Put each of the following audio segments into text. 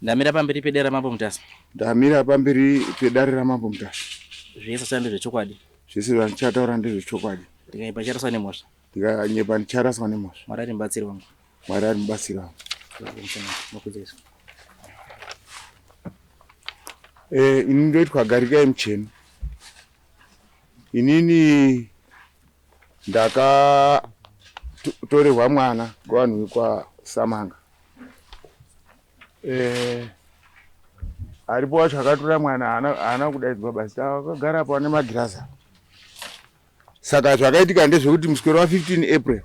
Ndamira pamberi pedera mambo mutasa. Ndamira pamberi pedare ramambo mutasa. Zvese sande zvechokwadi. Zvese zvandichataura ndezvechokwadi. Ndikanyepacharaswa nemhosva. Ndikanyepa ndicharaswa nemhosva. Mwari ari mubatsiri wangu. Mwari ari mubatsiri wangu. Ini ndoitwa Garikai Mucheni. Inini ndakatorerwa mwana kuvanhu vekwaSamanga. Aripo wacho akatora mwana haana kudaidzwa basi akagara apa nemagirazi. Saka zvakaitika ndezvekuti muswero wa15 April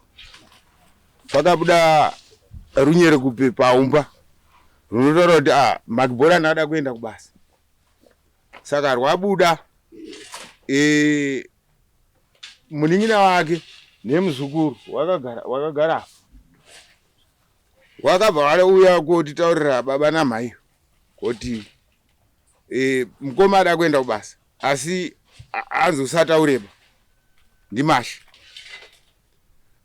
pakabuda runyere kubve paumba runotaura kuti Makibhorani ada kuenda kubasa. Saka rwabuda munin'ina wake nemuzukuru wakagara apo. Wakabva wauya kotitaurira baba namai kuti mukoma ada kuenda kubasa asi anzosataureba ndimashi.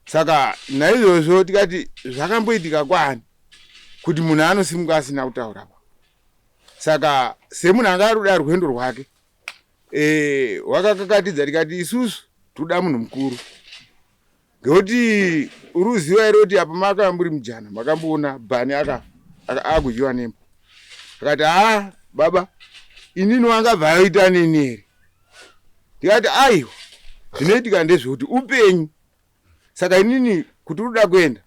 Saka naizvozvo tikati zvakamboitika kwani kuti munhu anosimuka asina kutaura. Saka semunhu anga aruda rwendo rwake wakakakatidza tikati isusu toda munhu mukuru ngekuti uruziva here kuti apa makanga muri mujana makamboona bhani akudyiwa nemba. Akati baba inini wangabva aita nini here. Tikati aiwa zvinoitika ndezvekuti upenyu. Saka inini kuti uruda kuenda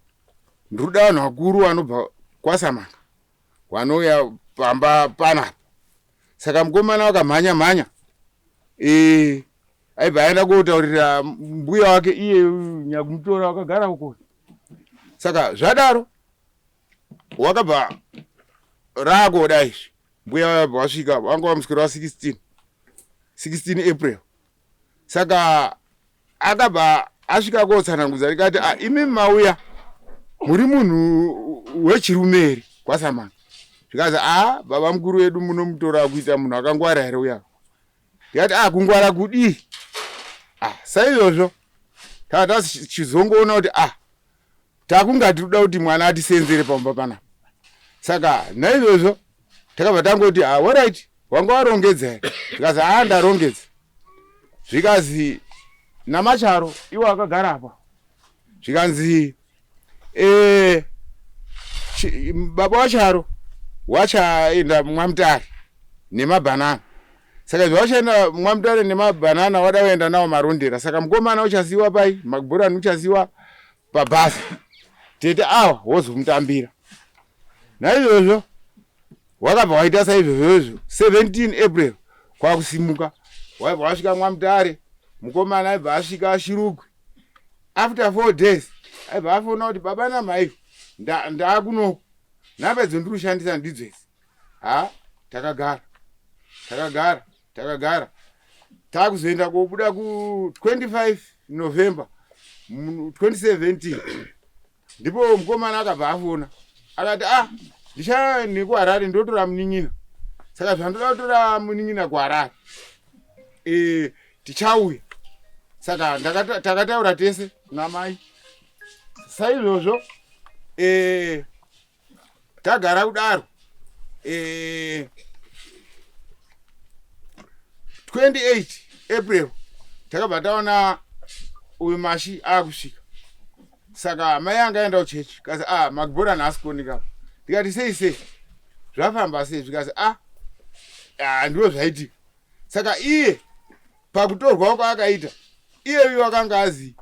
ndiruda vanhu vakuru vanobva kwaSamanga vanouya pamba panapa. Saka mukomana wakamhanya aibva aenda kotaurira mbuya wake iye Nyakumutora wakagara uko. Saka zvadaro wakabva raakoda izvi mbuya wabva wasvika wanga wamuswera wa16 April. Saka akabva asvika kotsanangudza tikati imi mauya muri munhu wechirume here kwaSamanga. Zvikazi baba mukuru wedu munomutora kuita munhu akangwara here uya. Tikati kungwara kudii. Saizvozvo tava tichizongoona kuti takunga tiruda kuti mwana atisenzere pamba panapa. Saka naizvozvo takabva tangoti alright wanga warongedza here. Zvikazi ndarongedza. Zvikazi namacharo iwo akagara apa. Zvikanzi baba wacharo wachaenda Mwamutare nemabhanana. Saka zvachaenda Mwamutare nemabhanana wada kuenda nawo marondera. Saka mukomana uchasiwa pai Makibhorani uchasiwa pabhazi. Tete wozomutambira. Naizvozvo wakabva waita saizvozvo 17 April kwakusimuka waibva wasvika Mwamutare. Mukomana aibva asvika Shirugwe. After 4 days aibva afona kuti baba namai ndaakunoko napedzo ndiri kushandisa ndidzo idzi. Takagara takuzoenda kobuda ku 25 November 2017 ndipo mukomana akabva afona akati ndichauya nekuHarare ndotora munin'ina. Saka zvandoda kutora munin'ina kuHarare tichauya. Saka takataura tese namai. Saizvozvo tagara kudaro 28 April takabva taona uyu mashi akusvika. Saka mai anga aenda kuchechi kazi Makibhorani haasi kuoneka. Tikati sei zvafamba sei. Zvikazi ndiro zvaitika. Saka iye pakutorwa kwaakaita iyeyo akanga azi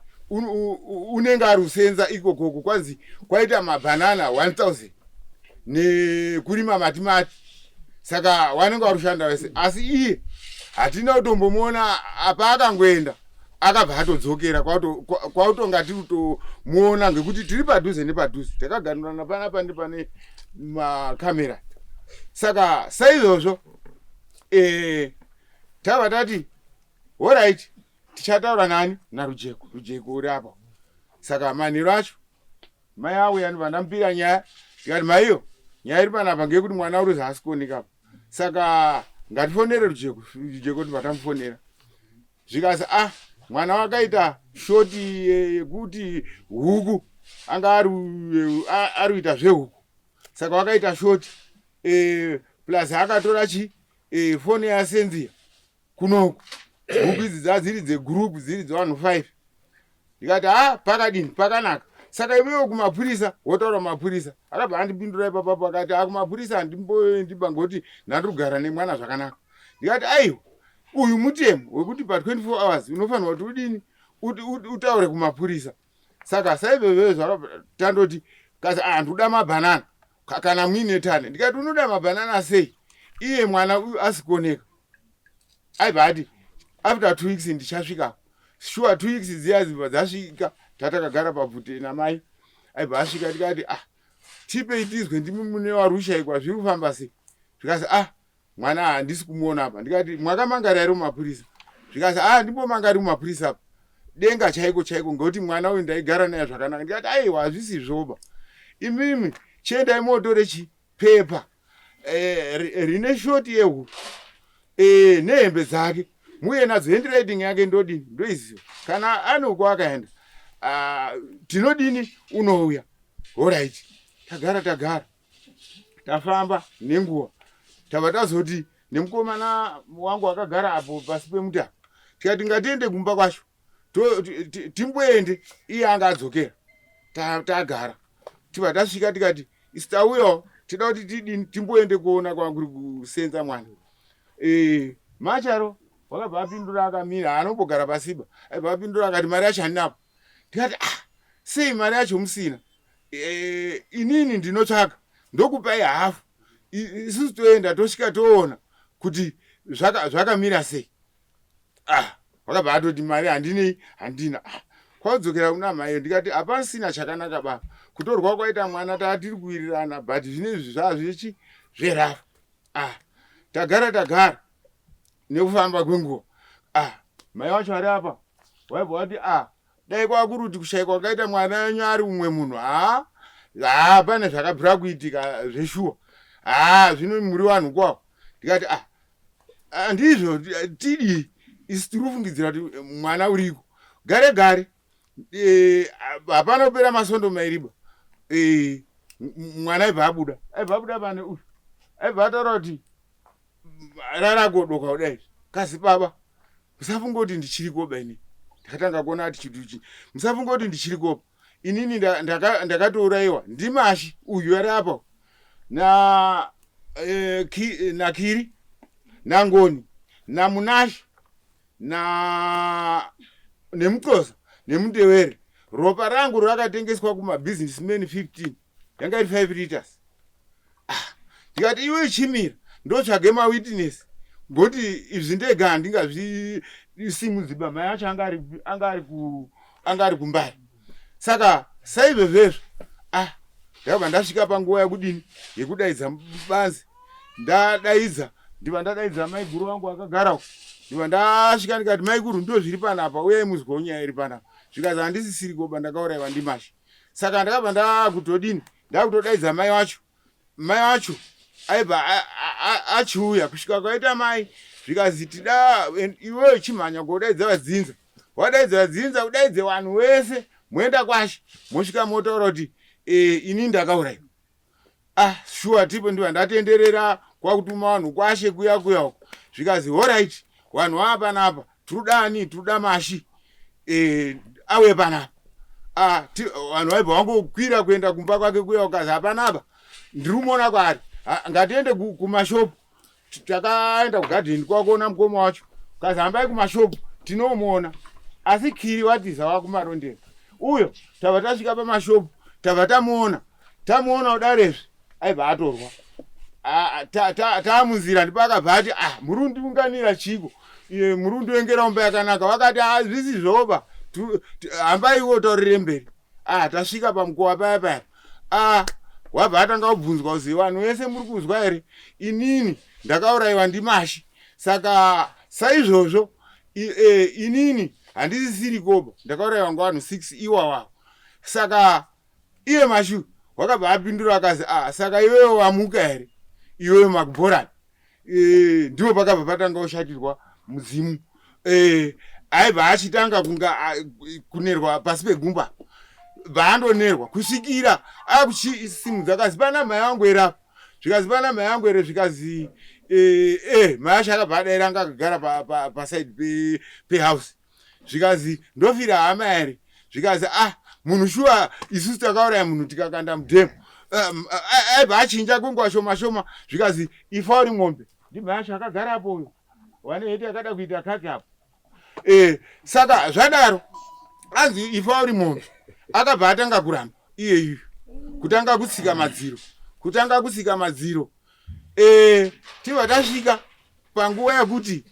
unenge ari kusenza ikokoko kwanzi kwaita mabhanana 1000 nekurima matimati. Saka wanenge ari kushanda wese asi iye hatina kutombomuona apa akangoenda akabva atodzokera kwautonga tiri kutomuona ngekuti tiri padhuze nepadhuze takaganurana panapa ndipane makamera. Saka saizvozvo tava tati alright tichataura nani naRujeko. Rujeko uri apa. Saka manheru acho mai auya ndamupira nyaya tikati maiyo nyaya iri panapa ngekuti mwana uri haasi kuoneka. Saka ngatifonere Rujeko ndibva tamufonera. Zvikazi mwana wakaita shoti yekuti huku anga ari kuita zvehuku. Saka wakaita shoti plus akatora foni yasenzia kunoku huku idzi dzadziri dzegroup dziri dzevanhu 5 ndikati pakadini pakanaka saka iwewo kumapurisa wotaura mapurisa akabva andipindura ipapapo akati kumapurisa handimboendiba ngoti ndandiri kugara nemwana zvakanaka ndikati aiwa uyu mutemo wekuti pa24 hours unofanirwa kuti udini utaure kumapurisa saka saizvozvo tandoti kasi ndikuda mabhanana kana muine tane ndikati unoda mabhanana sei iye mwana uyu asikuoneka aibva ati after 2 weeks ndichasvikako sure 2 weeks dziya dzibva dzasvika tatakagara pabvute namai aibva asvika tikati tipei tizwe ndimi mune warushaikwa zviri kufamba sei zvikazi mwana handisi kumuona apa ndikati mwakamangara iri mumapurisa zvikazi ndimbomangari mumapurisa apa denga chaiko chaiko ngekuti mwana uyu ndaigara naye zvakanaka ndikati aiwa hazvisi zvoba imimi chiendai motore chipepa rine shoti yehuru nehembe dzake muye nadzo handwriting yake ndodini ndoiziva kana anoko akaenda tinodini unouya oright tagara tafamba nenguva tabva tazoti nemukomana wangu akagara apo pasi pemutaka tikati ngatiende kumba kwacho timboende iye anga adzokera tagara tibva tasvika tikati isitauyawo tida kuti tidini timboende kuona kwanguri kusenza mwana macharo wakabva apindura akamira anombogara pasiba aibva apindura akati mari yacho handinapo tikati sei mari yacho musina inini ndinotsvaka ndokupai hafu isusu toenda tosvika toona kuti zvakamira sei wakabva atoti mari handinei handina kwaudzokera kuna mai ndikati hapasina chakanaka baba kutorwa kwaita mwana tatiri kuwirirana but zvinezvi zvazvichi zverafu tagara nekufamba kwenguva mai wacho ari apa waibva wati dai kwakuruti kushaikwa kwakaita mwana wenyu ari umwe munhu pane zvakabvira kuitika zveshuwa zvino muri vanhu kwavo ndikati ndizvo tidii isi tiri kufungidzira kuti mwana uriko gare hapana kupera masondo mairiba mwana aibva abuda pane uyu aibva ataura kuti raragodoka kudai kasi baba musafungoti ndichirikoba ini ndakatanga kuona ati chiduchi musafungoti ndichirikoba inini ndakatourayiwa ndimashi uyu ari apa nakiri nangoni namunashi nemuxosa nemutewere ropa rangu rakatengeswa kumabusinessmen 15 yanga iri 5 liters ndikati iwe chimira ndotsvage mawitness ngoti izvi ndega handingazvisimudziba mai acho anga ari kumbari saka saizvozvezvo ndakabva ndasvika panguva yekudini yekudaidza banzi ndadaidza ndiva ndadaidza maiguru vangu akagara ndiva ndasvika ndikati maiguru ndo zviri panapa uye muzgonya iri panapa zvikazi handisisiri koba ndakaurayiwa ndimashi saka ndakabva ndakutodini ndakutodaidza mai vacho aibva achiuya kusvika kwaita mai zvikazi tida iwewe chimhanya kudaidza vadzinza wadaidza vadzinza udaidze vanhu wese moenda kwashi mosvika motaura kuti ini ndakaurayiwa shuwa tipo ndiva ndatenderera kwakutuma vanhu kwashe kuya uko zvikazi oright vanhu vaa panapa tiruda mashi auye panapa vanhu vaibva vangokwira kuenda kumba kwake kuya ukazi hapanapa ndiri kumuona kwaari ngatiende kumashopu takaenda kugadheni kwakuona mukoma wacho kazi hambai kumashopu tinomuona asi kiri watiza wakumarondera uyo tabva tasvika pamashopu tabva tamuona udarezve aibva atorwa tamunzira ndipo akabva ati muri kundiunganira chiko muri kundiengera umba yakanaka wakati zvisi zvoba hambai iwo taurire mberi tasvika pamukova paya wabva atanga kubvunzwa kuzi vanhu vese muri kuzwa here inini ndakaurayiwa ndimashi saka saizvozvo inini handisisiri koba ndakaurayiwa ngavanhu 6 iwawavo saka iye mashi wakabva apindura akazi saka iwewe wamuka here iwewe makbhoran ndipo pakabva patanga kushatirwa mudzimu aibva achitanga kunerwa pasi pegumba bva andonerwa kusvikira akuchisimudza akazi pana mai vangu erapo Zvikazi pana mai yangu ere zvikazi mai acho akabva adaira anga akagara paside pehouse. Zvikazi ndofira hama ere. Zvikazi munhu shuwa isusu takauraya munhu tikakanda mudhemu. Aibva achinja kwenguva shoma shoma. Zvikazi ifa uri ng'ombe. Ndimai acho akagarapo uyo. Wane heti akada kuita kake apo. Saka zvadaro anzi ifa uri mombe. Akabva atanga kuramba iyeyu kutanga kutsika madziro. Tibva tasvika panguva yekuti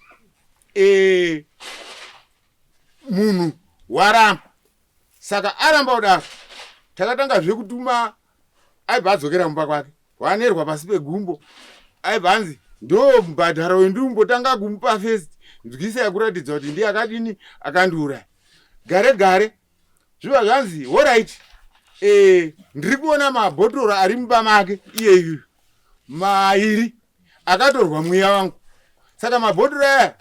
munhu waramba. Saka aramba kudaro takatanga zvekutuma. Aibva adzokera mumba kwake wanerwa pasi pegumbo. Aibva anzi ndo mbadharo wendimbotanga kumupa first nzwisa yakuratidza kuti ndiye akadini akandiuraya gare zvibva zvanzi alright. Ndiri kuona mabhotoro ari mumba make iyeyu mairi akatorwa mweya wangu. Saka mabhotoro aya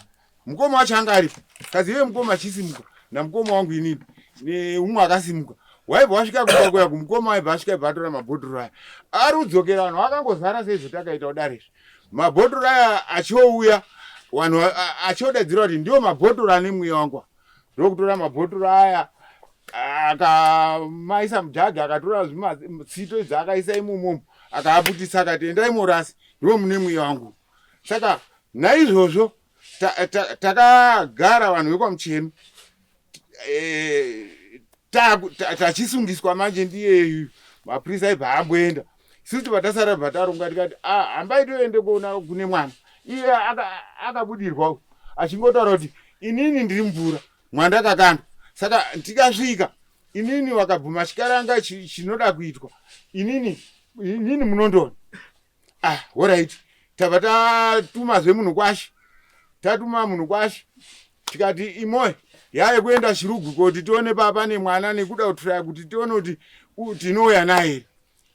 mukoma wacho anga aripo. Kazi iwe mukoma achisimuka namukoma wangu inini neumwe akasimuka. Waibva wasvika kuya kumukoma waibva asvika aibva atora mabhotoro aya ari kudzokera vanhu vakangozara seizvo takaita kudarizvo. Mabhotoro aya achiouya vanhu achiodadzira kuti ndiwo mabhotoro ane mweya wangu. Ndokutora mabhotoro aya akamaisa mudhagi akatora tsito dzaakaisa imomo akaaputisa akati endai morasi ndiwo mune mweya wangu. Saka naizvozvo takagara vanhu vekwaMuchenu tachisungiswa manje ndiyeyu mapurisa aibva amboenda. Isusu tibva tasara bva taronga tikati hambai toende kuona kune mwana. Iye akabudirwa achingotaura kuti inini ndiri mvura mwandakakandwa. Saka tikasvika inini wakabvuma chikaranga chinoda kuitwa inini munondoni. Alright. Tabva tatumazve munhu kwashi. Tatuma munhu kwashi tikati imoye yave kuenda Chirugu kuti tione papa nemwana nekuda kutraya kuti tione kuti tinouya naye.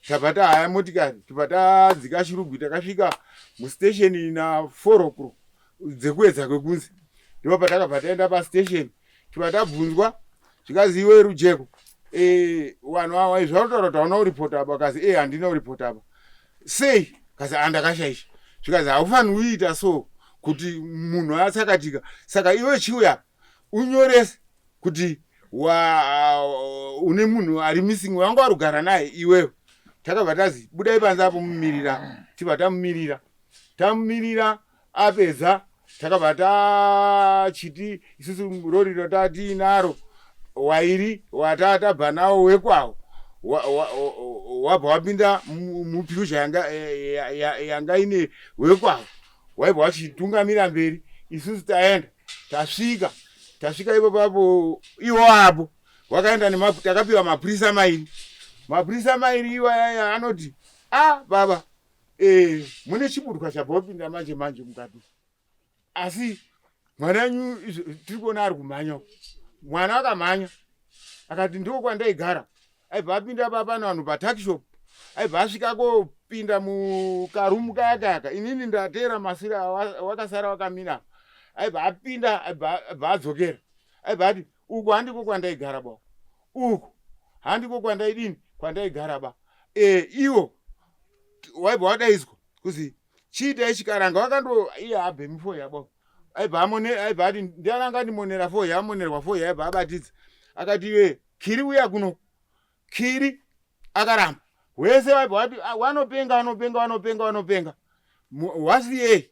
Tabva tahaya motikari tibva tadzika Chirugu takasvika mustation na 4 o'clock dzekuedza kwekunze. Ndipo patakabva taenda pastation tibva tabvunzwa zvikazi iwe Rujeko vanhu ava zvautaura kuti hauna kuripota apa. Kazi handina kuripota apa. Sei? Kazi andakashaisha. Zvikazi haufaniri kuita so kuti munhu atsakatika. Saka iwe chiuya unyorese kuti une munhu ari missing wanga warugara naye iwewe. Takabva tazi budai panze apo mumirira. Tibva tamumirira apedza takabva tachiti isusu rori rotati naro wairi watatabva nawo wekwawo wabva wapinda mupyusha yanga ine wekwawo waibva wachitungamira mberi. Isusu taenda tasvika ipo papo iwo apo wakaenda takapiwa mapurisa mairi iwaya anoti baba mune chiburuka chabva wapinda manje mukati. Asi mwana wenyu tiri kuona ari kumhanya. Mwana akamhanya akati ndiko kwandaigara. Aibva apinda papano vanhu patakishop. Aibva asvika kopinda mukarumu kayakayaka. Inini ndatera masira wakasara wakamira. Aibva apinda aibva adzokera. Aibva ati uku handiko kwandaigara ba. Uku handiko kwandaigara ba. Iwo waibva wadaizwa kuzi chiitai chikaranga wakando iye abhemi 4 yabo. Aibva ati ndiani angandimonera 4 yamonerwa 4 yaibva abatidza. Akati iwe Kiri uya kuno. Kiri akaramba. Wese waibva wati wanopenga. Wasi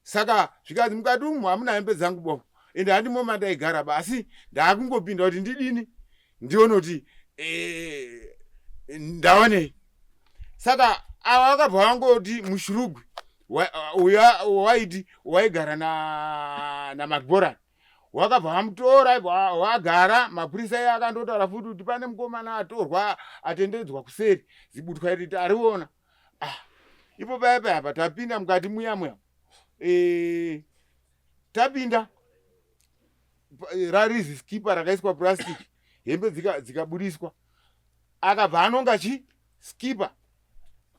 saka zvikazi mukati umu hamuna hembe dzangu bofu. Ende handimo mandaigara ba. Asi ndakungopinda kuti ndidini ndione kuti ndaonei. Saka ava vakabva vangoti muShurugwi uya waiti waigara na Magborani wakabva vamutora wagara. Mapurisa iye akandotaura futi kuti pane mukomana atorwa atendedzwa kuseri zibutwa iri tariona. Ipo paya tapinda mukati muya tapinda rarizi skipa rakaiswa plastic hembe dzikabudiswa. Akabva anonga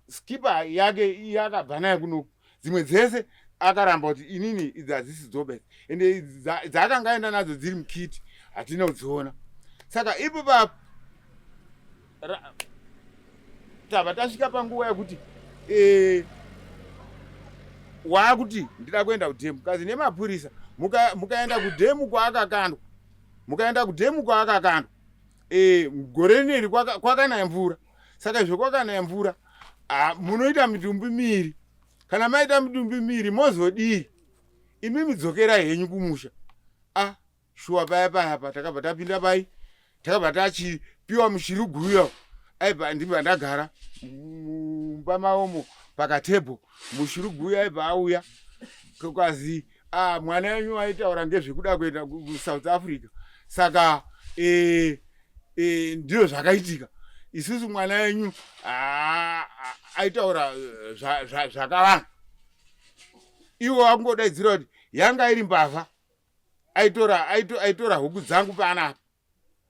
skipa yake yakabva naye kuno. Dzimwe dzese akaramba kuti inini idzi hadzisi dzobesa ende dzakanga aenda nadzo dziri mukiti hatina kudziona. Saka ipo tabva tasvika panguva yekuti waakuti ndida kuenda kudhemu kazi nemapurisa mukaenda kudhemu kwaakakandwa gore rineri kwakanaya mvura. Saka izvo kwakanaya mvura munoita mitumbi miviri. Kana maita mitumbi miviri mozodii? Imimi dzokera henyu kumusha. Shuwa paya takabva tapinda pai takabva tachipiwa mushiriguyo aibva ndibva ndagara mumba maomo pakatebho. Mushiriguyo aibva auya kukazi mwana wenyu aitaura ngezvekuda kuenda kuSouth Africa. Saka ndizvo zvakaitika. Isusu mwana wenyu aitaura zvakawanda. Iwo akungodaidzira kuti yanga iri mbavha. Aitora huku dzangu panapa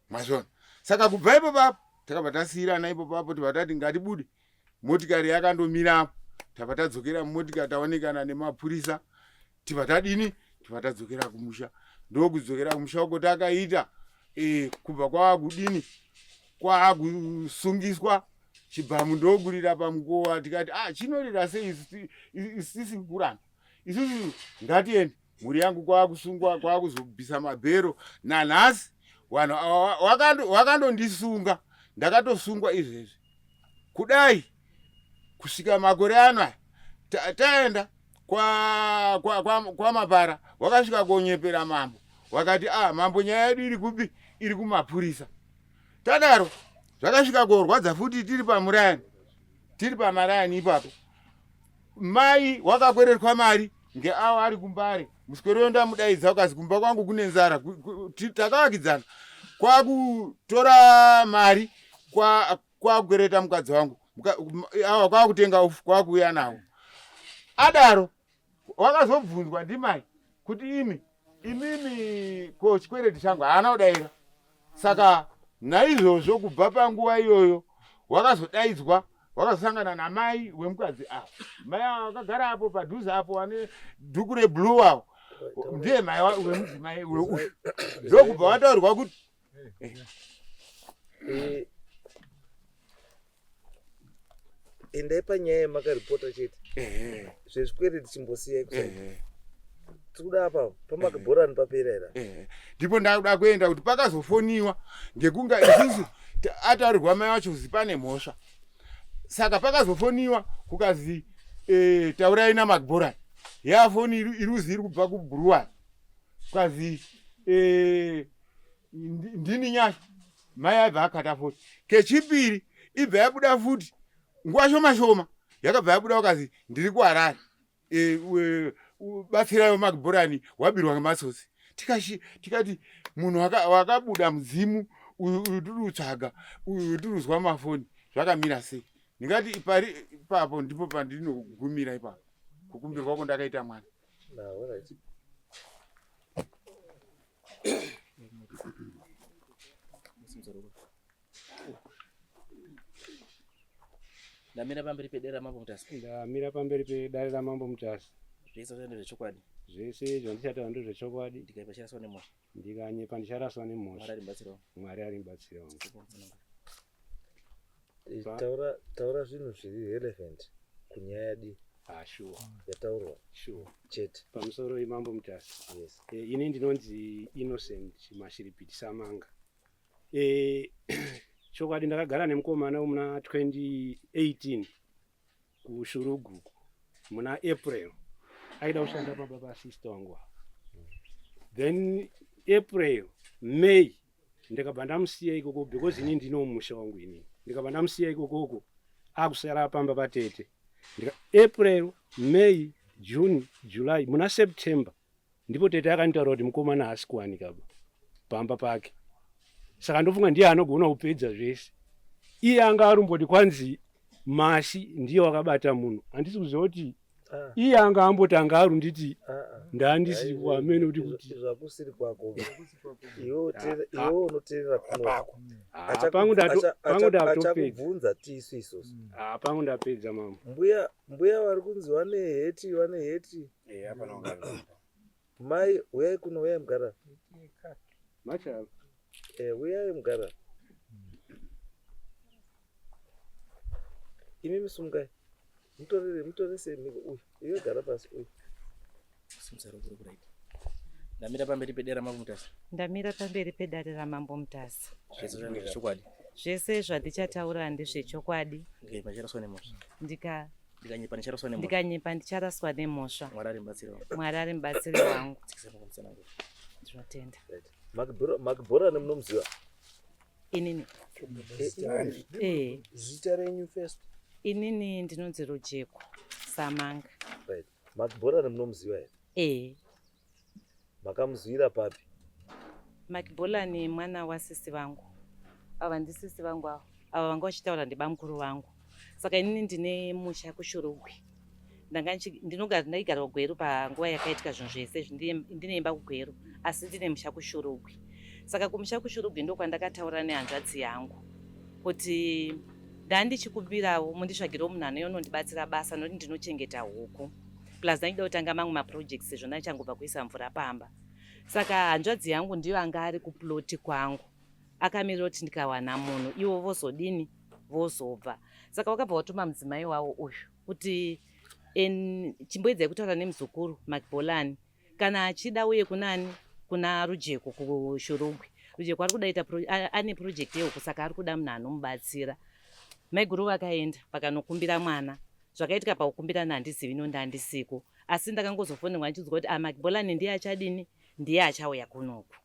mazvona. Saka kubva ipopapo takabva tasiyirana ipopapo tibva tati ngatibude. Motikari yakandomira apo. Tabva tadzokera mumotikari taonekana nemapurisa. Tibva tadini? Tibva tadzokera kumusha. Ndokudzokera kumusha uko takaita kubva kwaakudini kwaakusungiswa chibhamu ndokurira pamukowa tikati chinorira sei isisi kuramba. Isusu ngatiende. Mhuri yangu kwaakusungwa kwaakuzobvisa mabhero. Nanhasi vanhu wakandondisunga ndakatosungwa izvezvi. Kudai kusvika makore ano aya taenda kwa Mapara wakasvika konyepera mambo. Wakati mambo nyaya yedu iri kupi? Iri kumapurisa. Tadaro zvakasvika korwadza futi tiri pamarayani ipapo. Mai wakakwererwa mari ngeavo ari kumbare. Muswero ndamudaidza ukazi kumba kwangu kune nzara. Takavakidzana kwakutora mari kwakukwereta mukadzi wangu. Kwakutenga ufu kwakuuya nawo. Adaro wakazobvunzwa ndimai kuti imimi ko chikwereti changu haana kudayira. Saka naizvozvo kubva panguva iyoyo wakazodaidzwa wakazosangana namai wemukadzi mai akagara apo padhuze apo ane dhuku reblue awo ndiye mai wemudzimai weuyu. Ndokubva wataurirwa kuti endai panyaya yemakaripota chete zvezvikwereti chimbosiyai kusai tikuda apa pamakabhorani papera era. Ndipo ndakuda kuenda kuti pakazofoniwa ngekunga isusu ataurirwa mai wacho zipane mhosva. Saka pakazofoniwa kukazi taurai namakabhorani. Yafoni iruzi iri kubva kuBuruwani. Kwazi ndini nyasha. Mai aibva akata foni. Kechipiri ibva yabuda futi nguva shoma yakabva yabuda ukazi ndiri kuHarare. Batsirayo makabhorani wabirwa ngematsotsi. Tikati munhu wakabuda mudzimu uyu tiri kutsvaga uyu tiri kuzwa mafoni zvakamira sei? Ndingati ipapo ndipo pandinogumira ipapo kukumbirwa kwandakaita mwana. Ndamira pamberi pedera ramambo mutasi. Ndamira pamberi pedare ramambo mutasi. Zvese zvendo zvechokwadi. Zvese zvandichataura ndezvechokwadi. Ndikaipa nemhosva. Ndikanyepa ndicharaswa nemhosva. Mwari arimbatsira wangu. Taura zvinhu zviri relevant kunyaya di. Sure. Yataurwa. Sure. Chete. Pamusoro imambo mutasi. Yes. Ini ndinonzi Innocent Mashiripiti Samanga. Chokwadi ndakagara nemukomana muna 2018 kuShuruguku muna April. Aida kushanda pamba pasista wangu. Then April, May ndikabva ndamusiya ikoko because ini ndino musha wangu ini. Ndikabva ndamusiya ikoko akusara pamba patete. April, May, June, July muna September ndipo tete akanitaura kuti mukomana haasi kuwanika pamba pake. Saka ndofunga ndiye anogona kupedza zvese. Iye anga arumboti kwanzi Mashi ndiye wakabata munhu. Handisi kuziva kuti iye anga amboti anga arunditi ndandisi wamene kuti zvakusiri kwako. Iwo unoteerera kunoko. Pangu ndakubvunza tisu isusu. Pangu ndapedza mama. Mbuya vari kunzi wane heti. Hapana ungana. Mai uyai kuno uyai mugara. Macha. Uyai mugara. Imi musungai. mutorese miko uyu iwe gara pasi uyu Simsaro kuri kuri. Ndamira pamberi pedera mambo mutasa. Ndamira pamberi pedare ramambo mutasa. Zvese zvanga zvechokwadi. Zvese zvandichataura ndezvechokwadi. Ndicharaswa nemhosva. Ndikanyepa ndicharaswa nemhosva. Mwari ari mubatsiri wangu. Mwari ari mubatsiri wangu. Tikisema kumusana ngo. Ndinotenda. makibhora nemunomziva Inini. zita renyu first Inini ndinonzi Rujeko Samanga. right makibhora nemunomziva here makamuzivira papi Makibhola ni mwana wa sisi vangu. Ava ndisisi vangu ava. Ava vanga vachitaura ndibamukuru vangu. Saka inini ndine musha kuShurugwi. Ndinogara ndaigara kuGweru panguva yakaitika zvinhu zvese ndine imba kuGweru asi ndine musha kuShurugwi. Saka kumusha kuShurugwi ndiko kwandakataura nehanzvadzi yangu kuti ndandichikumbirawo munditsvagire munhu anondibatsira basa nokuti ndinochengeta huku. Plus ndaida kutanga mamwe maprojects sezvo ndachangobva kuisa mvura pamba. Saka hanzvadzi yangu ndiyo anga ari kuploti kwangu. Akamirira kuti ndikawana munhu ivo vozodini vozobva. Saka vakabva vatuma mudzimai wavo uyu kuti chimboedzai kutaura nemuzukuru Makibholani kana achida uye kuna Rujeko kuShurugwi. Rujeko ari kuda ane project yehuku saka ari kuda munhu anomubatsira. Maiguru vakaenda vakanokumbira mwana. Zvakaitika paukumbira ndandizivi ndandisiko. Asi ndakangozofonera ndichizwa kuti Makibholani ndiye achadini ndiye achauya kunoku.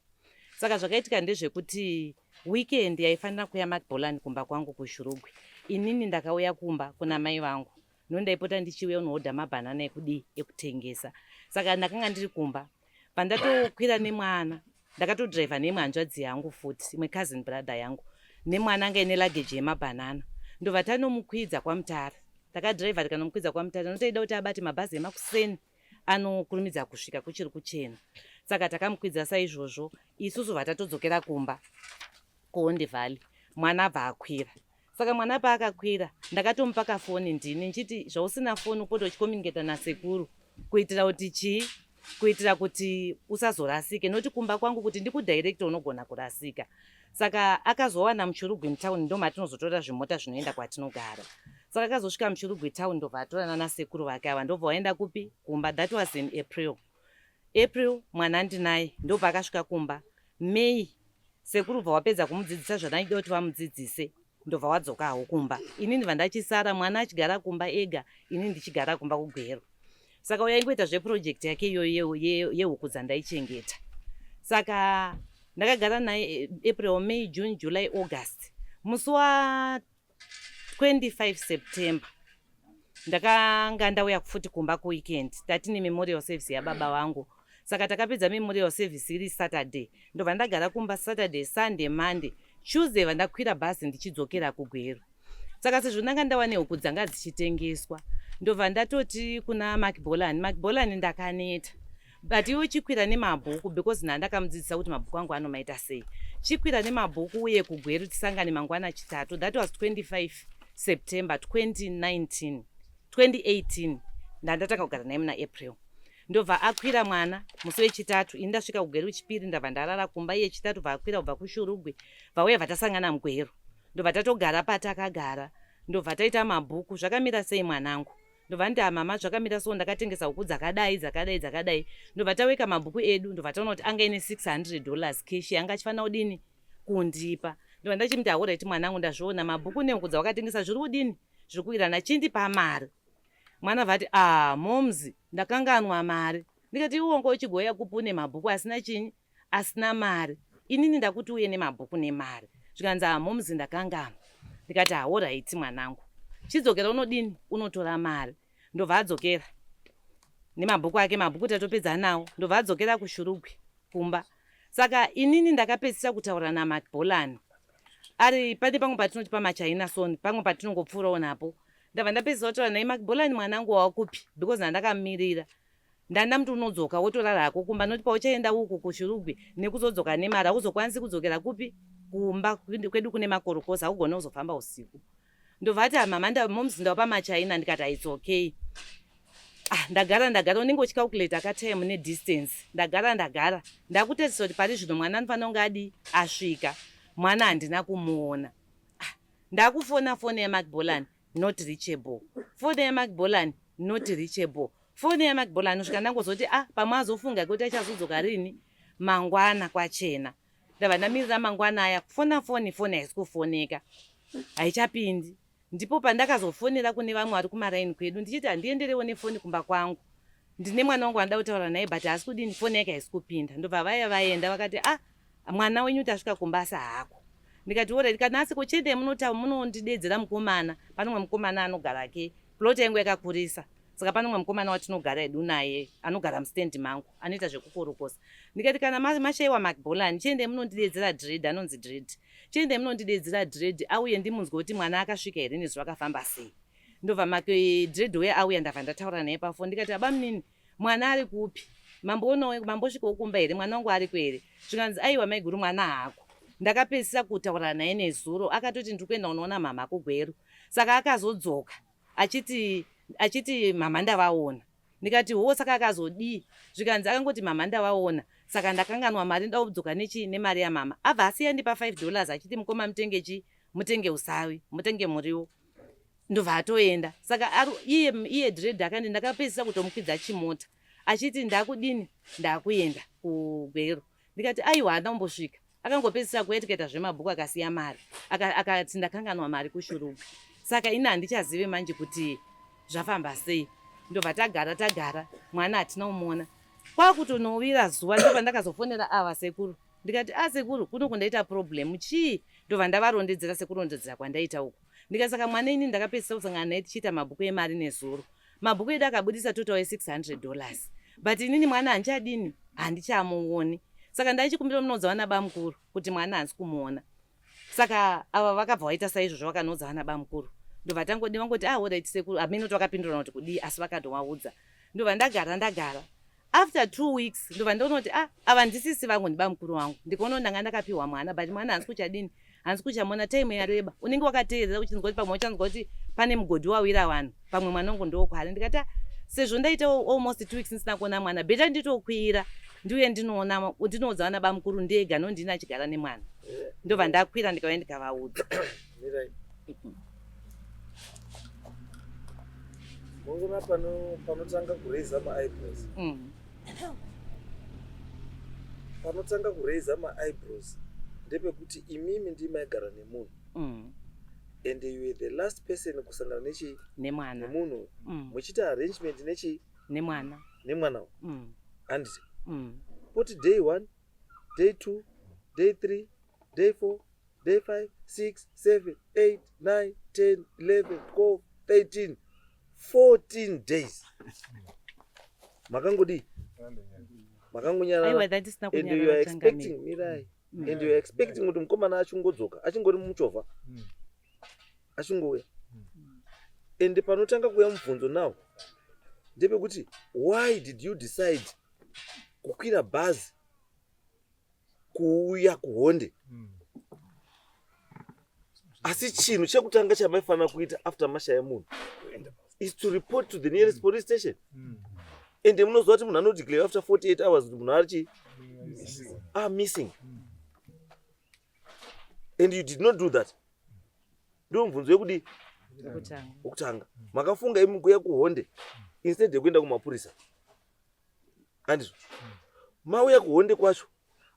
Saka zvakaitika ndezvekuti weekend yaifanira kuya Makibholani kumba kwangu kuShurugwi. Inini ndakauya kumba kuna mai vangu. Ndaipota ndichiuya unohodha mabhanana ekutengesa. Saka ndakanga ndiri kumba. Pandatokwira nemwana ndakatodhiraivha nemhanzvadzi yangu futi imwe cousin brother yangu nemwana anga ine luggage yemabhanana. Ndobva tanomukwidza kwaMutare. Takadhiraivha tikanomukwidza kwaMutare notoida kuti abate mabhazi emakuseni anokurumidza kusvika kuchiri kuchena. Saka takamukwidza saizvozvo isusu vatatodzokera kumba kuHonde Valley. Mwana abva akwira. Saka mwana paakakwira ndakatomupaka foni ndini nchiti zvausina foni upoto uchikomuniketa nasekuru kuitira kuti usazorasike noti kumba kwangu kuti ndikudirector unogona kurasika. Saka akazowana muShurugwi mutawuni ndo matinozotora zvimota zvinoenda kwatinogara. Saka akazosvika muShurugwi town ndobva atorana nasekuru vake ava ndobva waenda kupi kumba. That was in April mwana ndinaye ndobva akasvika kumba. May sekuru bva wapedza kumudzidzisa zvanaida kuti vamudzidzise ndobva wadzoka hawo kumba. Inini vandachisara mwana achigara kumba ega inini ndichigara kumba kuGweru. Saka uyaingoita zveproject yake iyoyo yehuku dzandaichengeta. Saka ndakagara naye April, May, June, July, August. Musi wa 25 September ndakanga ndauya futi kumba kuweekend. Tatine memorial service yababa vangu. Saka takapedza memorial service iri Saturday. Ndobva ndagara kumba Saturday, Sunday, Monday. Tuesday vandakwira bhazi ndichidzokera kuGweru. Saka sezvo ndanga ndawane huku dzanga dzichitengeswa ndobva ndatoti kuna Makibholani ndakaneta. But iwe chikwira nemabhuku because ndandakamudzidzisa kuti mabhuku angu anomaita sei. Chikwira nemabhuku uye kuGweru tisangane mangwana chitatu. That was 25 September 2018. Ndandatanga kugara naye muna April. Ndobva akwira mwana musi wechitatu ini ndasvika kuGweru chipiri ndabva ndarara kumba. Iye chitatu vakwira kubva kuShurugwi vauya vatasangana muGweru. Ndobva tatogara patakagara. Ndobva taita mabhuku zvakamira sei mwanangu. Ndobva nditi mama zvakamira so ndakatengesa huku dzakadai. Ndobva taweka mabhuku edu ndobva taona kuti anga ine $600 cash anga achifanira kudini kundipa. Ndobva ndachimuti alright mwanangu ndazviona mabhuku nehuku dzawakatengesa zviri kudini zviri kuirana chindipa mari. Mwana vati momzi ndakanganwa mari. Ndikati iwongo uchigoya kupune mabhuku asina mari. Inini ndakuti uye nemabhuku nemari. Zvikanzi momzi ndakanganwa. Ndikati alright mwanangu. Chidzokera unodini unotora mari. Ndobva adzokera nemabhuku ake. Mabhuku tatopedza nawo. Ndobva adzokera kuShurugwi kumba. Saka inini ndakapedzisa kutaura naMakibholani ari pane pamwe patinoti pamaChina soni pamwe patinongopfuurawo napo. Ndabva ndapedzisa kutaura naye Makibholani mwanangu wakupi because ndandakamirira. Ndandamuti unodzoka wotorara hako kumba noti pauchaenda uku kuShurugwi nekuzodzoka nemari hauzokwanisi kudzokera kupi kumba kwedu kune makorokosa haugona kuzofamba usiku. Ndobva ati mama momzi ndawa pamaChina. Ndikati it's okay. Ndagara unenge uchicalculate akatime nedistance. Ndagara ndakutedzisa kuti pari zvino mwana anofanira kunge adi asvika. Mwana handina kumuona. Ndakufona foni yaMakibholani not reachable. Foni yaMcBolan not reachable. Foni yaMcBolan usvika ndangozoti pamwe azofunga kuti achazodzoka rini mangwana kwachena. Ndabva ndamirira mangwana aya kufona foni haisi kufoneka. Haichapindi. Ndipo pandakazofonera kune vamwe vari kumaraini kwedu ndichiti handienderewo nefoni kumba kwangu. Ndine mwana wangu wandada kutaura naye but haasi kudini foni yake haisi kupinda. Ndobva vaya vaenda vakati mwana wenyu tasvika kumbasa hako. Ndikati already kana asi kuchende munondidedzera mukomana. Pane mumwe mukomana anogara ke. Plot yangu yakakurisa. Saka pane mumwe mukomana watinogara edu naye anogara mustendi mangu anoita zvekukorokosa. Ndikati kana mashaiwa McBolan chiende munondidedzera dread anonzi dread. Chiende munondidedzera dread auye ndimunzwe kuti mwana akasvika here nezvakafamba sei. Ndobva dread we auya ndabva ndataura naye pafoni ndikati abamunini mwana ari kupi? Mambosvikawo kumba here mwana wangu ari kwere? Zvikanzi aiwa maiguru mwana hako. Ndakapedzisa kutaura naye nezuro akatoti ndiri kuenda unoona mama kugweru. Saka akazodzoka achiti mama ndavaona. Ndikati saka akazodii? Zvikanzi akangoti mama ndavaona. Saka ndakanganwa mari ndakudzoka nemari yamama. Abva asiya ndipa $5 achiti mukoma mutenge usavi, mutenge muriwo. Ndobva atoenda. Saka iye dread akandi ndakapedzisa kutomukwidza chimota. Achiti ndakudini? Ndakuenda kugweru. Ndikati aiwa handakumbosvika. Akangopedzisa kuetiketa zvemabhuku akasiya mari. Akati ndakanganwa mari kushurugu. Saka ini handichazive manje kuti zvafamba sei. Ndobva tagara mwana hatina kumuona. Kwakutonovira zuva ndipo ndakazofonera ava sekuru. Ndikati sekuru kuno kundaita problem chii? Ndobva ndavarondedzera sekurondedzera kwandaita uko. Ndikati saka mwana ini ndakapedzisa kusangana naye tichiita mabhuku emari nezuro. Mabhuku edu akabudisa total $600. But inini mwana handichadini? Handichamuoni. Saka ndaichikumbira munodza vana bamukuru kuti mwana hanzi kumuona. Saka ava vakabva vaita saizvozvo vakanodza vana bamukuru. Ndobva tangodi vangoti alright sekuru amene vakapindura kuti kudii asi vakatovaudza. Ndobva ndagara. After 2 weeks ndobva ndonoti ava ndisisi vangu ndibamukuru wangu. Ndikaona ndanga ndakapiwa mwana but mwana hanzi kuchadini? Hanzi kuchamona time yareba. Unenge wakateerera uchinzwa kuti pamwe uchanzwa kuti pane mugodhi wawira vanhu. Pamwe mwana wangu ndokwari. Ndikati sezvo ndaita almost 2 weeks ndisina kuona mwana. Beta nditokwira. Ndiuye ndinoudza vana bamukuru ndega nondini achigara nemwana. Ndobva ndakwira ndikauya ndikavaudza. Mungona panotanga kureiza ma-eyebrows. Panotanga kureiza ma-eyebrows ndepekuti imimi ndimaigara nemunhu. And you were the last person kusangana nemunhu. Muchita arrangement nemwana. And put day 1, day 2, day 3, day 4, day 5, 6, 7, 8, 9, 10, 11, 12, 13, 14 days. Makangodi. Aiwa that is not. And you are expecting Mirai. And you are expecting kuti mukomana achungodzoka. Achingori muchovha. Achingouya. And panotanga kuya mubvunzo now. Ndepekuti why did you decide kukwira bhazi kuuya kuHonde? Asi chinhu chekutanga chamaifanira kuita after mashaya munhu is to report to the nearest police station. And munozwa kuti munhu anodeclare after 48 hours kuti munhu ari missing. And you did not do that. Ndo mubvunzo wekudi okutanga. Makafunga imi kuya kuHonde instead yekuenda kumapurisa. Andizvo. Mauya kuHonde kwacho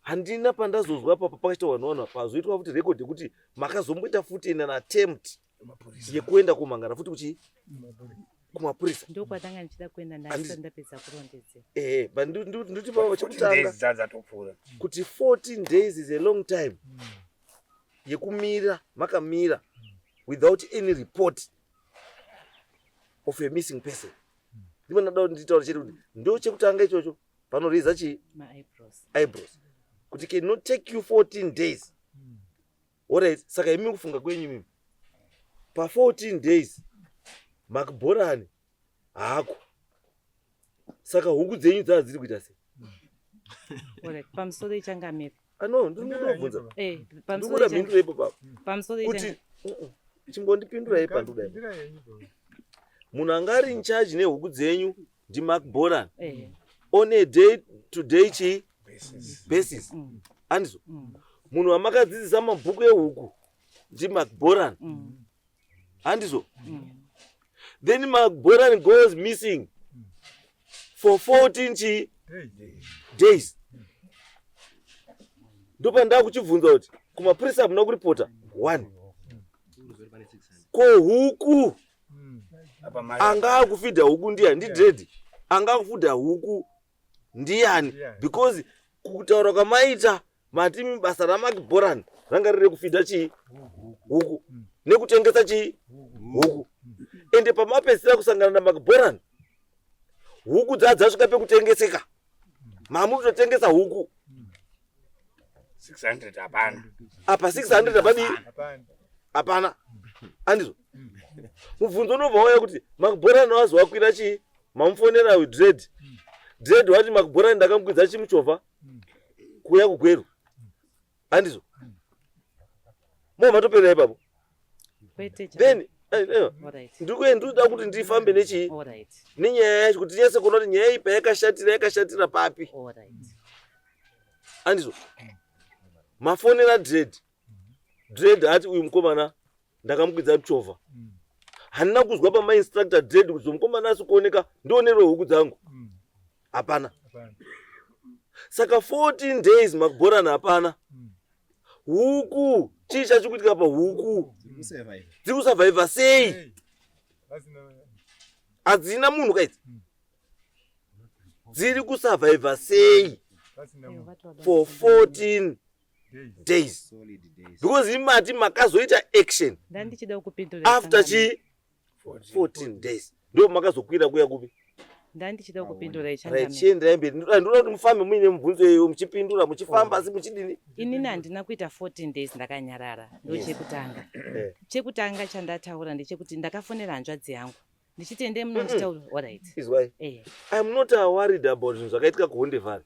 handina pandazozwa apa pakachita vanhu pazoitwa futi record yekuti makazomboita futi an attempt yekuenda kumangara futi kumapurisa. Ndo kwatanga ndichida kuenda ndapedza kurondedzera. But ndoti pava chekutanga kuti 14 days is a long time yekumira makamira without any report of a missing person. Ndipo ndada nditaura chete kuti ndo chekutanga ichocho panoreiza eyebrows. Kuti cannot take you 14 days. Alright, saka imi kufunga kwenyu mimi. Pa 14 days McBolan hako. Saka huku dzenyu dziri kuita sei? Alright, pamusoro ichangamira. No, ndinobvunza. Pamusoro ichangamira ipo papo. Pamusoro ichangamira. Kuti chimbondipindura ipanduda. Munhu angari in charge nehuku dzenyu ndi McBolan. On a day to day basis. Andizvo. Munhu amakadzidzisa mabhuku ehuku ndi McBolan. Handizvo? Then Magboran goes missing for 14 days. Ndopanda kuchibvunza kuti kumapurisa hamuna kuripota 1 ko huku anga akufidha huku ndiani? Ndidred anga akufidha huku ndiani? Because kutaura kwamaita matimi basa raMagboran ranga riri kufidha chii? Huku nekutengesa chii? Huku. Ende pamapedzisira kusangana naMagboran huku dzasvika pekutengeseka. Mamuri kutotengesa huku 600 hapana. Apa 600 hapadi? Hapana. Handizvo? Mubvunzo unobva wauya kuti Magboran wazowakwira chii? Mamufonera weDred. Dred wati Magboran ndakamukwidza chimuchovha kuya kuGweru. Handizvo? Matopera ipapo. Then ndikuenda kuti ndifambe nechii? Nenyaya yacho kuti nyese kuona kuti nyaya ipa yakashatira papi. Handizvo? Mafonera Dred ati uyu mukomana ndakamukwidza muchovha. Handina kuzwa pamainstructor Dred kuti mukomana asi kuoneka ndionerwe huku dzangu. Hapana. Saka 14 days Magboran hapana. Huku chii chachikuitika pa huku? Dzirikusavhaivha sei? Hadzina munhu kaidzi. Dziri kusavhaivha sei for 14 days? Because imati makazoita action after chi 14 days. Ndio makazokwira kuya kupi? Ndandichida kupindura chienderai mberi. Ndinoda kuti mufambe muine mubvunzo iyoyo muchipindura muchifamba asi muchidini. Inini handina kuita 14 days ndakanyarara. Ndochekutanga. Chekutanga chandataura ndechekuti ndakafonera hanzvadzi yangu ndichiti ende munonditaura. All right. Is why I'm not worried about zvinhu zvakaitika kuHonde Valley.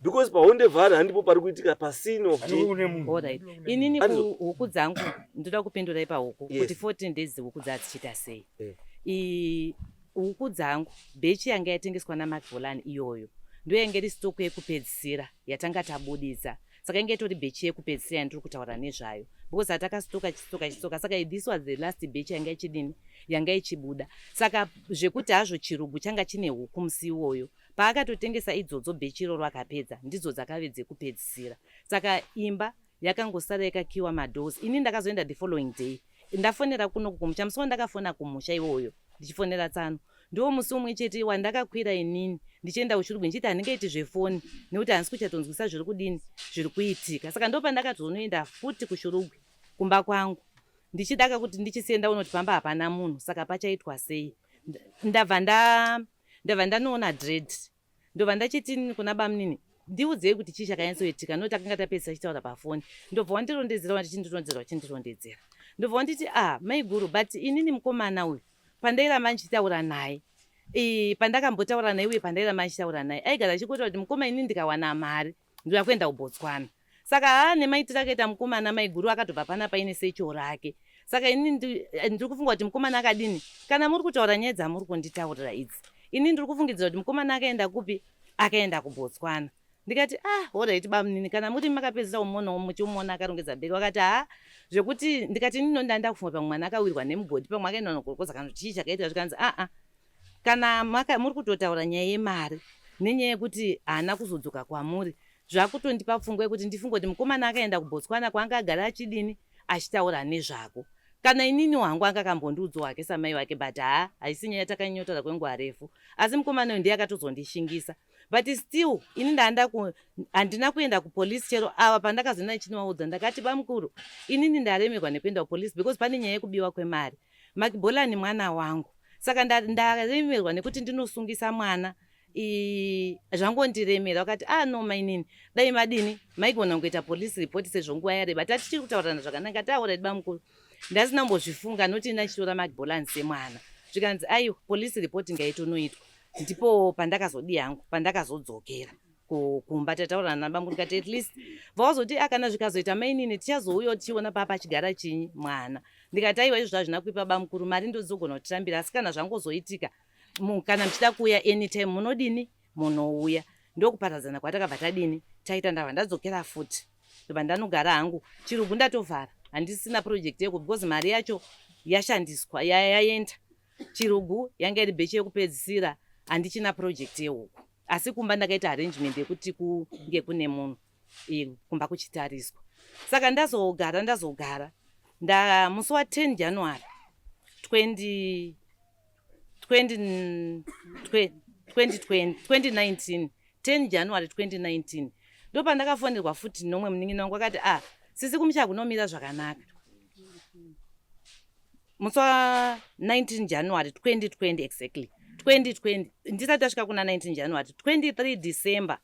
Because paHonde Valley handipo pari kuitika pascene of all right. Inini huku dzangu ndoda kupindura ipa huku kuti 14 days huku dzadzichita sei. Huku dzangu bhechi yanga yatengeswa naMagboran iyoyo ndio yanga iri stock yekupedzisira yatanga tabudisa. Saka inge tori bhechi yekupedzisira ndiri kutaura nezvayo. Because atakastoka chistoka saka this was the last bhechi yanga ichidini yanga ichibuda. Saka zvekuti hazvo chirugu changa chine huku musi iwoyo paakatotengesa idzodzo bhechi iroro akapedza ndidzo dzakave dzekupedzisira. Saka imba yakangosara yakakiwa madoors. Ini ndakazoenda the following day ndafonera kuno kumucha musi ndakafona kumusha iwoyo ndichifonera Tsano. Ndio musi umwe chete wandakakwira inini ndichienda kuchirugwi ndichiti handingaiti zvefoni nekuti handisi kuchatonzwisa zviri kudini zviri kuitika. Saka ndo pandakatonoenda futi kuchirugwi kumba kwangu ndichidaka kuti ndichisienda unoti pamba hapana munhu. Saka pachaitwa sei? Ndabva ndanoona Dred ndobva ndachiti kuna bamunini ndiudzei kuti chii chakanyatsoitika noti akanga tapedzisa chitaura pafoni. Ndobva wandirondedzera wachindirondedzera ndobva wanditi maiguru but inini mukomana uyu pandairamba ndichitaura naye pandakambotaura naye uye pandairamba ndichitaura naye aigara achikutaura kuti mukoma inini ndikawana mari ndoda kuenda kuBotswana. Saka nemaitiro akaita mukomana maiguru akatobva pana paine secho rake. Saka inini ndiri kufunga kuti mukomana akadini kana muri kutaura nyaya dzamuri kunditaurira idzi. Inini ndiri kufungidzira kuti mukomana akaenda kupi? Akaenda kuBotswana. Ndikati all right bamunini kana muri makapedzisa umuonawo muchimuona akarongedza bhegi. Wakati zvekuti ndikati inini ndanda kufunga pamwe mwana akawirwa nemugodhi pamwe akaenda nogorokoza kana chii chakaita zvikanzi kana muri kutotaura nyaya yemari nenyaya yekuti haana kuzodzoka kwamuri zvakutondipa pfungwa yekuti ndifunga kuti mukomana akaenda kuBotswana kwaanga agara achidini achitaura nezvako. Kana inini wangu anga kambondiudza wake samai wake but haisi nyaya takanyotora kwenguva refu. Asi mukomana uyu ndiye akatozondishingisa. But still ini handina kuenda kupolisi chero ava pandakazoenda chinovaudza ndakati bamukuru inini ndaremerwa nekuenda kupolisi because pane nyaya yekubiwa kwemari. Magboran mwana wangu. Saka ndaremerwa nekuti ndinosungisa mwana. Zvangondiremera wakati no mainini dai madini maigona kuita police report sezvo nguva yareba tatichiri kutaurana zvakanaka taura bamukuru ndasina mbozvifunga noti ndachitora Magboran semwana zvikanzi police report ngaitonoitwa. Ndipo pandakazodi hangu pandakazodzokera kumba tataurana nabamukuru ndikati at least vazoti kana zvikazoita mainini tichazouya tichiona papa achigara chinyi mwana. Ndikati aiwa izvo zvazvina kuipa bamukuru mari ndozogona kutambira asi kana zvangozoitika kana mchida kuuya anytime munodini munouya. Ndokuparadzana kwatakabva tadini taita ndabva ndadzokera futi ndobva ndanogara hangu chirugu ndatovhara handisina project yeko because mari yacho yashandiswa yaenda Chirugu yanga iri bhechi yekupedzisira handichina project yehuku asi kumba ndakaita arrangement yekuti kunge kune munhu kumba kuchitariswa saka ndazogara musi wa 10 January 2019 10 January 2019 ndo pandakafonderwa futi nomwe munin'ina wangu akati sisi kumusha kunomira zvakanaka musi wa 19 January 2020 exactly 2020 ndisati tasvika kuna 19 January 23 December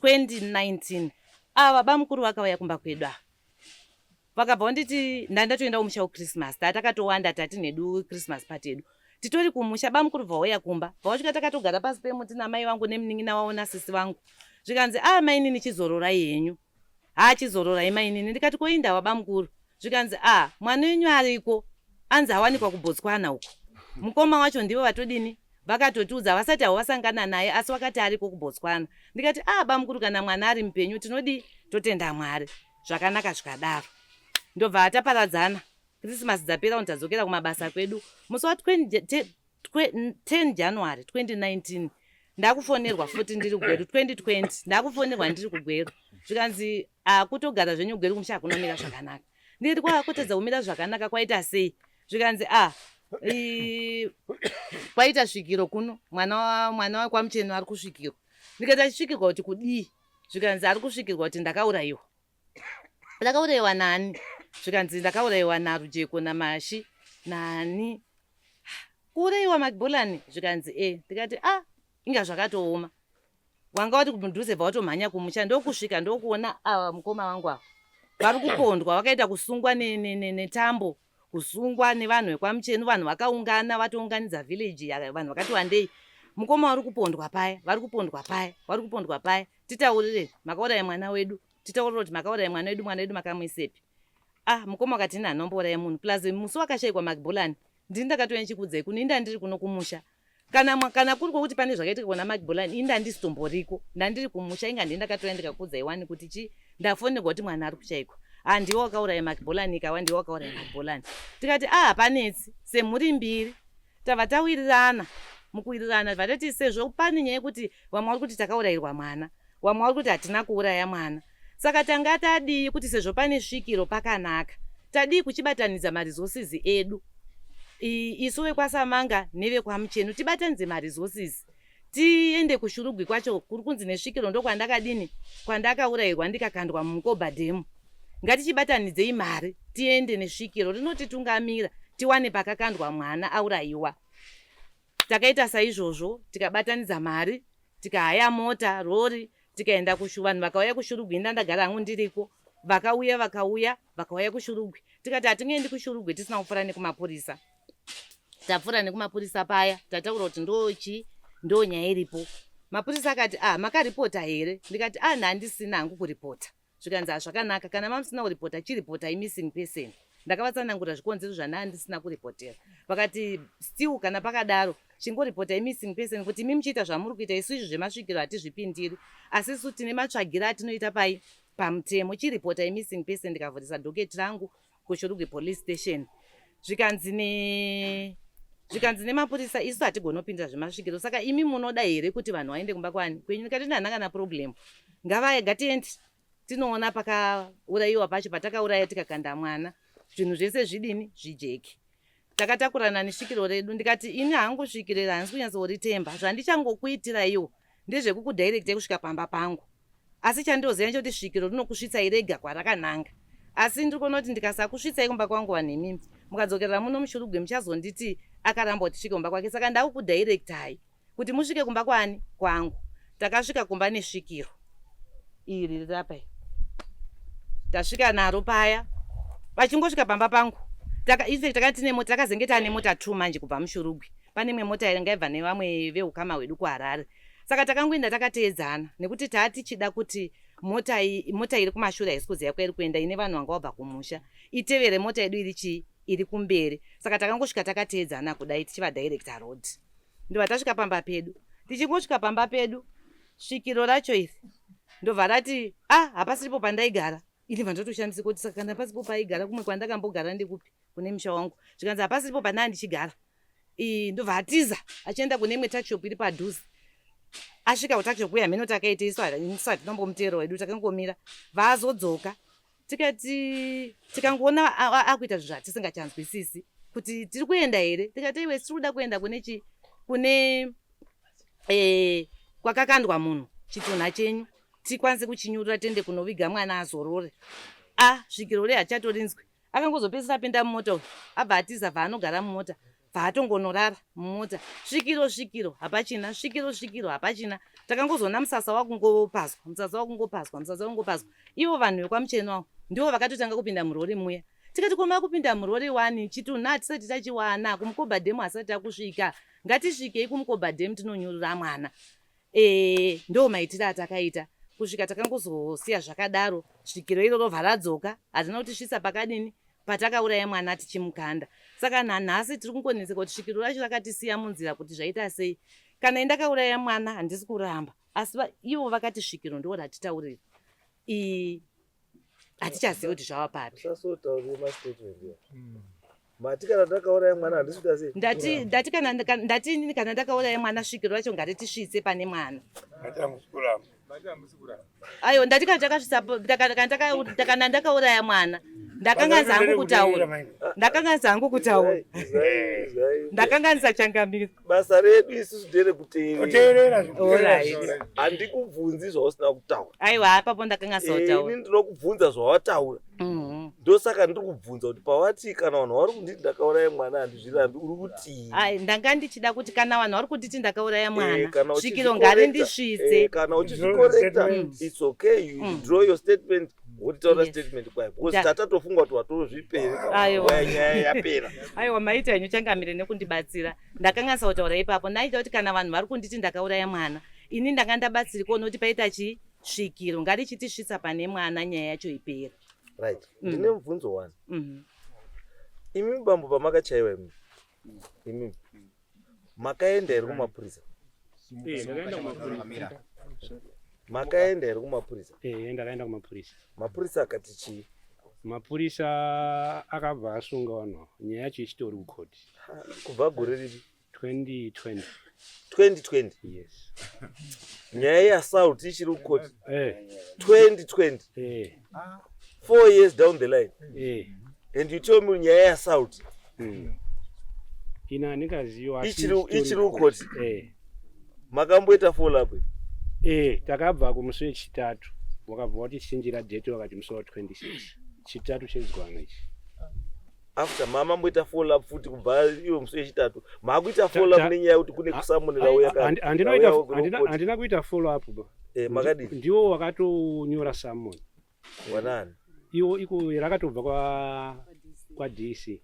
2019 baba mukuru vakauya kumba kwedu vakabva nditi ndandatoenda kumusha uChristmas tatakatowanda tati nedu Christmas party yedu titori kumusha baba mukuru vauya kumba vasvika takatogara pasi pemuti namai vangu nemunin'ina wavo nasisi vangu zvikanzi mainini chizororai henyu chizororai mainini ndikati koinda baba mukuru zvikanzi mwana wenyu ariko anzi awanikwa kuBotswana uko mukoma wacho ndivo vatodini vakatotiudza vasati havasangana naye asi wakati ariko kuBotswana ndikati baba mukuru kana mwana ari mupenyu tinodi totenda Mwari zvakanaka zvikadaro ndobva ataparadzana Christmas dzapera untadzokera kumabasa kwedu musi wa 10 January 2019 ndakufonerwa futi ndiri kugweru 2020 ndakufonerwa ndiri kugweru zvikanzi kutogara zvenyu kugweru kumusha kunomira zvakanaka ndiri kwakutedza kumira zvakanaka kwaita sei zvikanzi kwaita svikiro kuno mwana wa kwaMucheni ari kusvikirwa ndikati achisvikirwa kuti kudii zvikanzi ari kusvikirwa kuti ndakaurayiwa nani zvikanzi ndakaurayiwa naRujeko naMashi nani kuurayiwa Magbolani zvikanzi ndikati inga zvakatooma wanga wati kudhuze bva watomhanya kumusha ndokusvika ndokuona mukoma wangu ava vari kupondwa wakaita kusungwa netambo kusungwa nevanhu vekwaMucheni vanhu vakaungana vatounganidza village vanhu vakati wandei mukoma vari kupondwa paya titaurire makaurayi mwana wedu titaurire kuti makaurayi mwana wedu makamuisepi mukoma akati ina hanombourayi munhu plus musi wakashayikwa Magbolani ndini ndakatouya ndichikuudzai kuno inda ndiri kuno kumusha kana kuri kwokuti pane zvakaitika kuna Magbolani inda ndisitomboriko ndandiri kumusha inga ndini ndakatouya ndikakuudzai wani kuti ndafonerwa kuti mwana ari kushayikwa ndiwo wakaurayi Magbolani ikawa ndiwo wakaurayi Magbolani tikati hapanetsi semhuri mbiri tabva tawirirana mukuwirirana vatati sezvo pane nyaya yekuti vamwe vari kuti takaurayirwa mwana vamwe vari kuti hatina kuuraya mwana saka tanga tadii kuti sezvo pane svikiro pakanaka tadii kuchibatanidza maresources edu isu vekwaSamanga nevekwaMucheni tibatanidze maresources tiende kuShurugwi kwacho kuri kunzi nesvikiro ndokwandakadini kwandakaurayirwa ndikakandwa muMukoba Dam ngatichibatanidzei mari tiende nesvikiro rinotitungamira tiwane pakakandwa mwana aurayiwa takaita saizvozvo tikabatanidza mari tikahaya mota rori tikaenda vanhu vakauya kuShurugwi ndandagara hangu ndiriko vakauya kuShurugwi tikati hatingaendi kuShurugwi tisina kupfuura nekumapurisa tapfuura nekumapurisa paya tataura kuti ndo nyaya iripo mapurisa akati makaripota here ndikati handisina hangu kuripota zvikanzi zvakanaka kana mamusina kuripota chiripota missing person ndakavatsanangura zvikonzero zvandandisina kuripotera vakati still kana pakadaro chingoripota missing person kuti imi muchiita zvamuri kuita isu izvi zvemasvikiro hatizvipindiri asi isu tine matsvagira atinoita pamutemo chiripota missing person ndikavhurisa dhoketi rangu kuShurugwi police station zvikanzi nemapurisa isu hatigonopindira zvemasvikiro saka imi munoda here kuti vanhu vaende kumba kwani kwenyu ndikati ndanhanga naproblem ngatiende tinoona pakaurayiwa pacho patakauraya tikakanda mwana zvinhu zvese zvidini zvijeki takatakurana nesvikiro redu ndikati ini hangu svikiro handisi kunyatsoritemba zvandichangokuitira iwo ndezvekukudhairektai kusvika pamba pangu asi chandoziva nechoti svikiro rinokusvitsai rega kwarakananga asi ndiri kuona kuti ndikasakusvitsai kumba kwangu vanhu imimi mukadzokerera muno muShurugwi muchazonditi akaramba kuti svike kumba kwake saka ndakukudhairektai kuti musvike kumba kwani kwangu takasvika kumba nesvikiro iri rirapai tasvika naro paya vachingosvika pamba pangu takati nemota takazenge tane mota 2 manje kubva muShurugwi pane imwe mota ingaibva nevamwe veukama hwedu kuHarare saka takangoenda takateedzana nekuti tichida kuti mota iri kumashure haisi kuziva kwairi kuenda ine vanhu vanga vabva kumusha itevere mota yedu iri kumberi saka takangosvika takateedzana kudai tichiva director road ndobva tasvika pamba pedu tichingosvika pamba pedu svikiro racho iri ndobva rati hapasiripo pandaigara ini vandotoshandisa kuti saka kana pasipo paigara kumwe kwandakambogara ndikupi kune musha wangu zvikanzi hapasipo pana ndichigara ndobva atiza achienda kune imwe takishop iri padhuze. Asvika kutakishop uya mhino takaiteiswa isati nombomuteero wedu takangomira vaazodzoka tikangoona akuita zvinhu zvatisingachanzwisisi kuti tiri kuenda here tikati iwe tiri kuda kuenda kune kwakakandwa munhu chitunha chenyu tikwanise kuchinyurira tiende kunoviga mwana azorore. Svikiro rei hachatorinzwi akangozopedzisa apinda mumota uyu abva atiza bvaanogara mumota bvaatongonorara mumota. Svikiro hapachina, svikiro hapachina. Takangozona musasa wakungopazwa ivo vanhu vekwamucheno wavo ndivo vakatotanga kupinda murori muya. Tikati koma kupinda murori 1 chitunha hatisati tachiwana kumukobhadhemu hasati akusvika ngatisvikei kumukobhadhemu tinonyurira mwana. Ndo maitiro atakaita kusvika takangozosiya zvakadaro. Svikiro iroro vharadzoka hatina kuti svisa pakadini patakauraya mwana tichimukanda. Saka nanhasi tiri kungoneseka kuti svikiro racho rakatisiya munzira kuti zvaita sei. Kana indakauraya mwana handisi kuramba asi ivo vakati svikiro ndo ratitaurira hatichazivi kuti zvava papi. Usasotaurire mastatement mati kana ndakauraya mwana handisvika sei. Ndati kana ndakauraya mwana svikiro racho ngaritisvitse pane mwana. Ayo ndati kana takasvisapo kana ndakauraya mwana ndakanganisa hangu kutaura ndakanganisa changamira. Basa redu isusu nderekuteerera. Handikubvunzi zvausina kutaura. Aiwa apapo ndakanganisa kutaura. Ini ndinokubvunza zvawataura. Ndosaka ndiri kubvunza kuti pawati kana vanhu vari kunditi ndakauraya mwana handizvirambi uri kutii. Ndanga ndichida kuti kana vanhu vari kunditi ndakauraya mwana svikiro ngarindisvitse. Kana uchizvikorekta it's okay you draw your statement wotitaura statement kwayo because tatatofunga kuti watorozvipera nyaya yapera. Aiwa maita henyu changamire nekundibatsira. Ndakanganisa kutaura ipapo ndaita kuti kana vanhu vari kunditi ndakauraya mwana ini ndanga ndabatsirikawo nekuti paita svikiro ngarichitisvitsa pane mwana nyaya yacho ipera. Right. Ndine mubvunzo 1. Imi bambo pamakachaiwa imi makaenda here kumapurisa? Makaenda here kumapurisa? Ndakaenda kumapurisa. Mapurisa akati chii? Mapurisa akabva asunga vanhu nyaya yacho ichitori kukoti. Kubva gore ripi? 2020. 2020? Yes. Nyaya yeassault ichiri kukoti? 2020? 4 years down the line. And you told me nyaya yeassault. Ina ndingaziva ichiri kukoti. Makamboita follow up? Takabva kumusi wechitatu wakabva watichinjira date wakati musi wa26 chitatu chezwana ichi. After mama mboita follow up futi kubva iwo musi wechitatu makuita follow up nenyaya kuti kune kusamunira uya handina kuita follow up ba. Makadini? Ndiwo wakatonyora summon. Wanani? Iwo iko rakatobva kwa DC.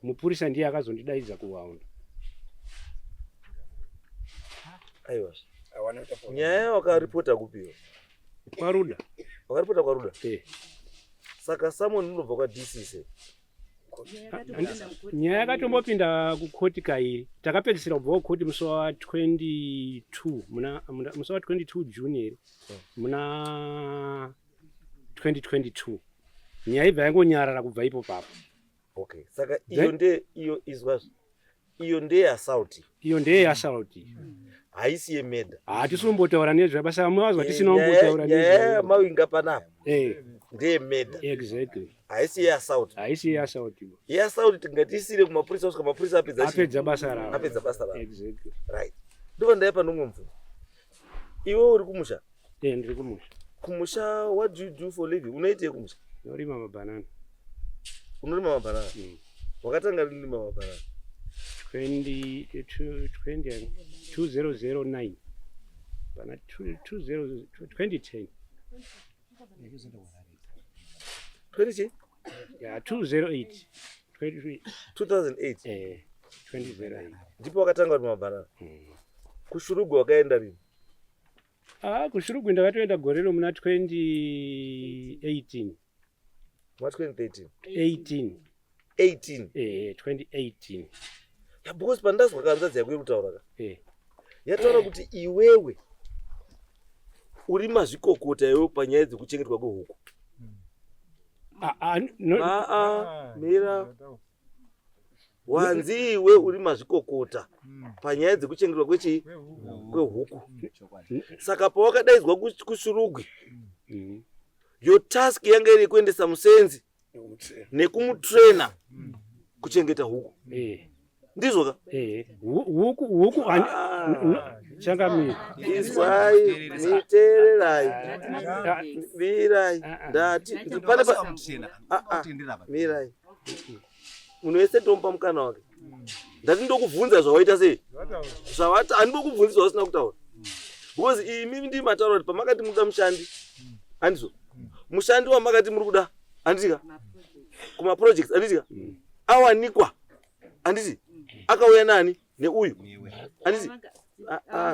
Mupurisa ndiye akazondidaidza kuwaunda. Aiwa. Nyaya wakaripota kupiwa? Kwaruda. Wakaripota kwaruda? Saka summon inobva kwa DC se? Nyaya yakatombopinda kukoti kairi. Takapedzisira kubva kukoti musi wa 22 musi wa 22 June muna 2022. Nyaya ibva yangonyarara kubva ipo papo. Okay. Saka iyo izwa iyo ndeye assault. Iyo ndeye assault. Haisi yemeda. Tisimbotaura nezve basa mwazwa tisina kumbotaura nezve. Yeah, mawinga panapa. Ndeye meda. Exactly. Haisi assault. Haisi assault. Assault tingatisire kumapurisa usika mapurisa apedza basa rawo. Apedza basa rawo. Exactly. Right. Ndo ndaipa ndongomvu. Iwe uri kumusha? Ndiri kumusha. Kumusha, what do you do for living? Unoite kumusha? Norima mabanana. Unorima mabanana? Wakatanga rinima mabanana? 2009. Bana 2010. 20? Yeah, 2008. 2008. 2008. Ndipo wakatanga rinima mabanana. Kushurugu wakaenda rini? Kushurugu ndakatoenda gorero muna 2018. What 2013? 18. 2018. Yeah, because pandazwa kanzadzi yako irutaura ka. Yataura kuti iwewe uri mazvikokota iwe panyaya dzekuchengetwa kwehuku. Mira wanziwe uri mazvikokota panyaya dzekuchengetwa kwehuku. Saka pawakadaidzwa kushurugwi, your task yanga iri kuendesa musenzi nekumutrainer kuchengeta huku. Ndizvo ka? Huku changamira. Izwai, niteererai, virai, ndati pane mirai. Munhu wese tomupa mukana wake. Ndati ndokubvunza zvawaita sei? Zvawati handidi kubvunza zvawasina kutaura. Because imi ndimi mataura kuti pamakati muda mushandi. Handizvo? Mushandi wamakati muri kuda. Handiti ka? Kuma projects handiti ka? Awanikwa. Handiti? Akauya nani? Neuyu. Handiti?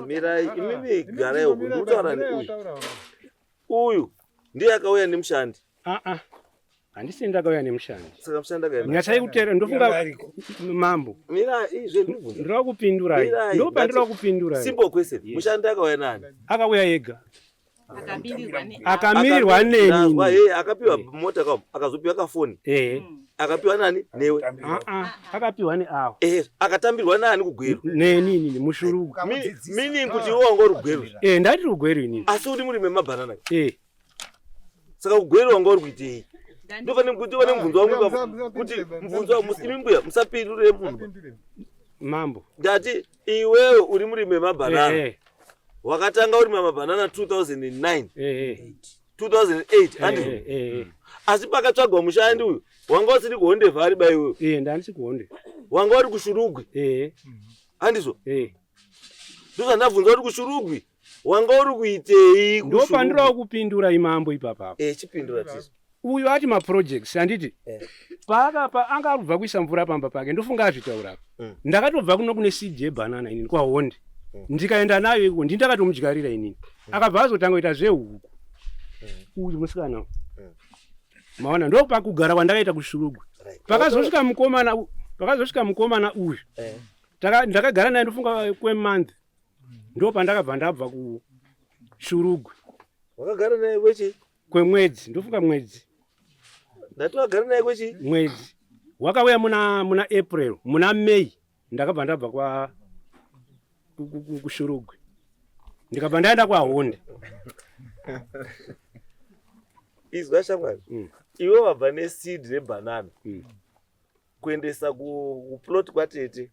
Mirai, imimi garai huku. Ndikutaura neuyu. Uyu ndiye akauya nemushandi. Handisi ndakauya nemushandi. Saka mushandi akaenda. Nyasai kutera ndofunga mambo. Mira izve ndibvunza. Ndira kupindura. Ndopa ndira kupindura. Simple question. Mushandi akauya nani? Akauya ega. Akamirirwa neni. Akapiwa mota kamu. Akazopiwa kafoni. Akapiwa nani? Newe. Akapiwa neawo. Akatambirwa nani kugweru? Neni mushurugu. Meaning kuti iwo wanga uri gweru. Ndati rugweru inini. Asi uri muri memabhanana. Saka kugweru wanga uri kuitei. Ndofane kuti wane mvunzo wangu kuti mvunzo wa musimi mbuya musapindure munhu. Mambo. Ndati iwewe uri muri memabhanana. Wakatanga uri memabhanana 2009. 2008 handizvo. Asi pakatsvagwa mushandi uyu wanga usiri kuhonde vhari baiwewe. Ndandisi kuhonde. Wanga uri kushurugwi. Handizvo. Ndozvandabvunza kuti kushurugwi wanga uri kuitei? Ndopandira kupindura imambo ipapa. Chipindura tizo. Uyu ati maprojects handiti paakapa anga arubva kuisa mvura pamba pake ndofunga azvitaura. Ndakatobva kuno kune seed yebanana inini kwahonde. Ndikaenda nayo iko ndindakatomudyarira inini. Akabva azotanga kuita zvehuku. Uyu musikana. Maona ndo pakugara kwandakaita kushurugwa. Pakazosvika mukomana uyu. Ndakagara naye ndofunga kwemonth. Ndo pandakabva ndabva kushurugwa. Wakagara naye kwechi? Kwemwedzi, ndofunga mwedzi. Ndati wagara naye kwechi? Mwedzi. Wakauya muna April, muna May ndakabva ndabva kwa kushurugwa. Ndikabva ndaenda kwaHonde. Izwa shamwari. Iwe wabva neseed nebanana. Kuendesa kuplot kwatete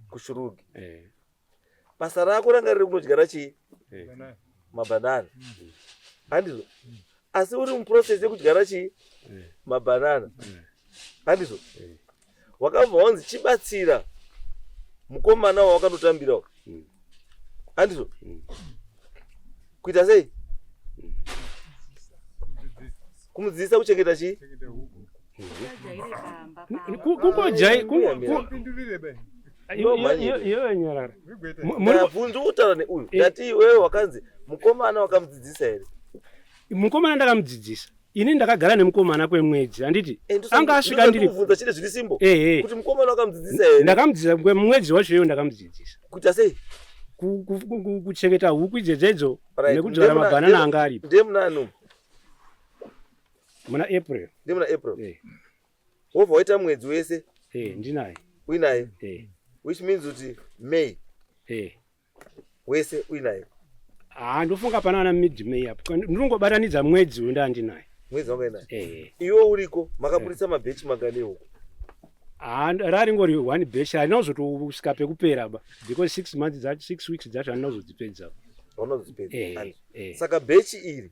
kushurugwa. Basa rako ranga riri kunodyara chii? Mabanana. Handizvo? Asi uri muprocess yekudyara chii? Mabanana. Handizvo? Wakabva wanzi chibatsira mukomana wawakandotambirawo. Handizvo? Kuita sei? Kumudzidzisa kuchengeta chii? Iyo nyarara. Mabvunzo utaura neuyu. Ndati iwewe wakanzi mukomana wakamudzidzisa here? Mukomana ndakamudzidzisa. Ini ndakagara nemukomana kwemwedzi. Handiti anga asvika ndiri kubvunza chine zviri simbo. Kuti mukomana wakamudzidzisa here? Ndakamudzidzisa kwemwedzi wacho iyoyo ndakamudzidzisa. Kuita sei? Kuchengeta huku idzodzo nekudyara mabanana anga aripo. Ndiye munani? Muna April. Ndiye muna April. Wobva waita mwedzi wese? Ndinaye. Uinaye? Which means kuti May. Wese uinaye. Ndofunga pana mid May apo. Ndinongobatanidza mwedzi uyu ndandinaye. Mwedzi wanga inaye. Iwe uriko makaburitsa mabhechi mangani huko? Rari ngori one batch ainozotosvika pekupera ba because 6 months dzacho 6 weeks dzacho anozodzipedza. Unodzipedza. Saka bhechi iri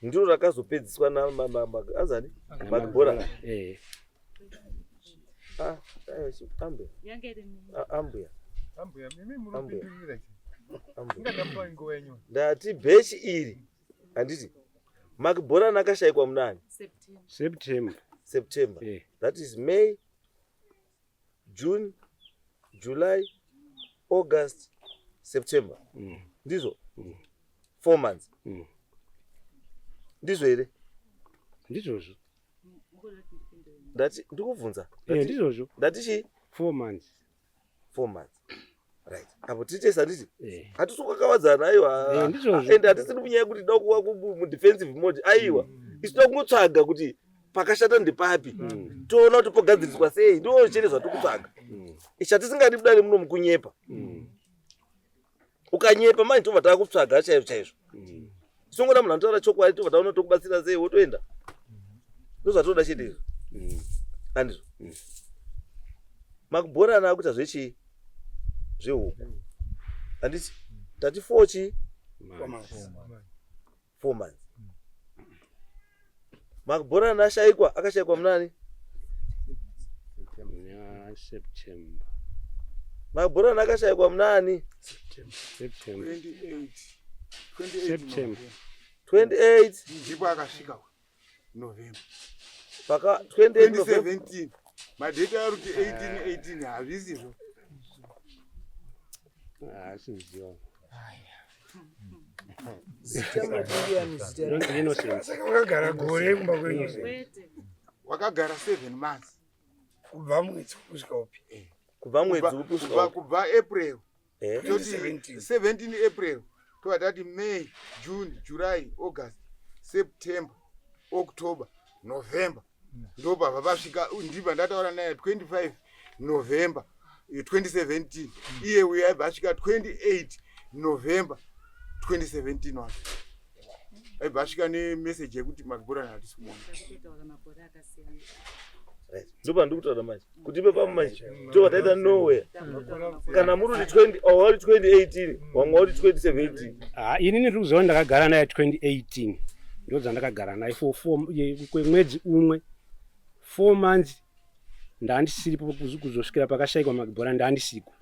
ndiro rakazopedziswa na azani Magbora. Ndati bhechi iri handiti Magbora nakashayikwa munani? September. That is May, June, July, August, September. Ndizvo? 4 months. Ndizvo here? Ndizvozvo. Ndati ndikubvunza. Ndizvozvo. Ndati chi? 4 months. 4 months. Right. Apo tichesa nditi? Hatisokakawadzana aiwa. Ndizvozvo. Ende hatisiri kunyaya kuti da kuwa mu defensive mode aiwa. Isitoda kungotsvaga kuti pakashata ndepapi toona kuti pogadziriswa sei ndo chere zvatikutsvaga chatisingadi kudare muno mukunyepa ukanyepa manje tobva takutsvaga chaizvo chaizvo songona munhu anotaura chokwadi tobva taona tokubatsira sei wotoenda ndozvatoda chete izvo andizvo makubhorana akuita zvechi zvehuku handiti tati 4 months makubhorana akashayikwa munani September. makubhorana akashayikwa munani September. 28 ndipo akasvika November paka 28 November 2017 madheti ari kuti 18 hazvisizvo Sinziwa. wakagara gore kumba kwenyu wakagara 7 months kubva mwedzi kusvika upi kubva mwedzi upi kusvika kubva April eh 17 April tova tati May, June, July, August, September, October, November ndobva vapasvika ndibva ndataura naye 25 November 2017 iye uyo aibva asvika 28 November 2017 wake aibva asvika nemeseji yekuti makubhorana hatisi kumona ndobva ndikutaura manje kuti ipe pamo manje tova taita nowhere kana muri kuti 20 ori 2018 wamwe uri 2017 Inini ndiri kuziva ndakagara naye 2018 ndo dzandakagara naye kwemwedzi umwe 4 months ndandisiripo kuzosvikira pakashayikwa makubhora ndandisiko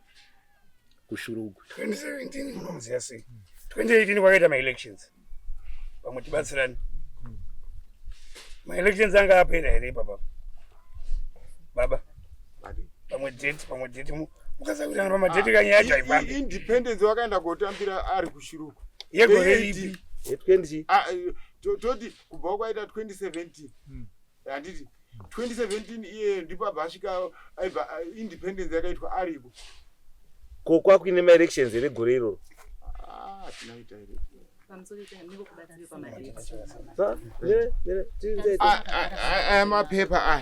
kushurugu 2017 munomuziva sei 2018 kwakaita maelections pamwe tibatsirani maelections anga apera here ipapa baba pamwe date mukasakutanga pamadheti kanye yacho haipambi independence wakaenda kotambira ari kushiruku yegore ripi 20 toti kubva kwaita 2017 handiti 2017 iye ndipo abva asvika aibva independence yakaitwa ariko ko kwakuine maelections here gore iroro tinoita here aya mapepa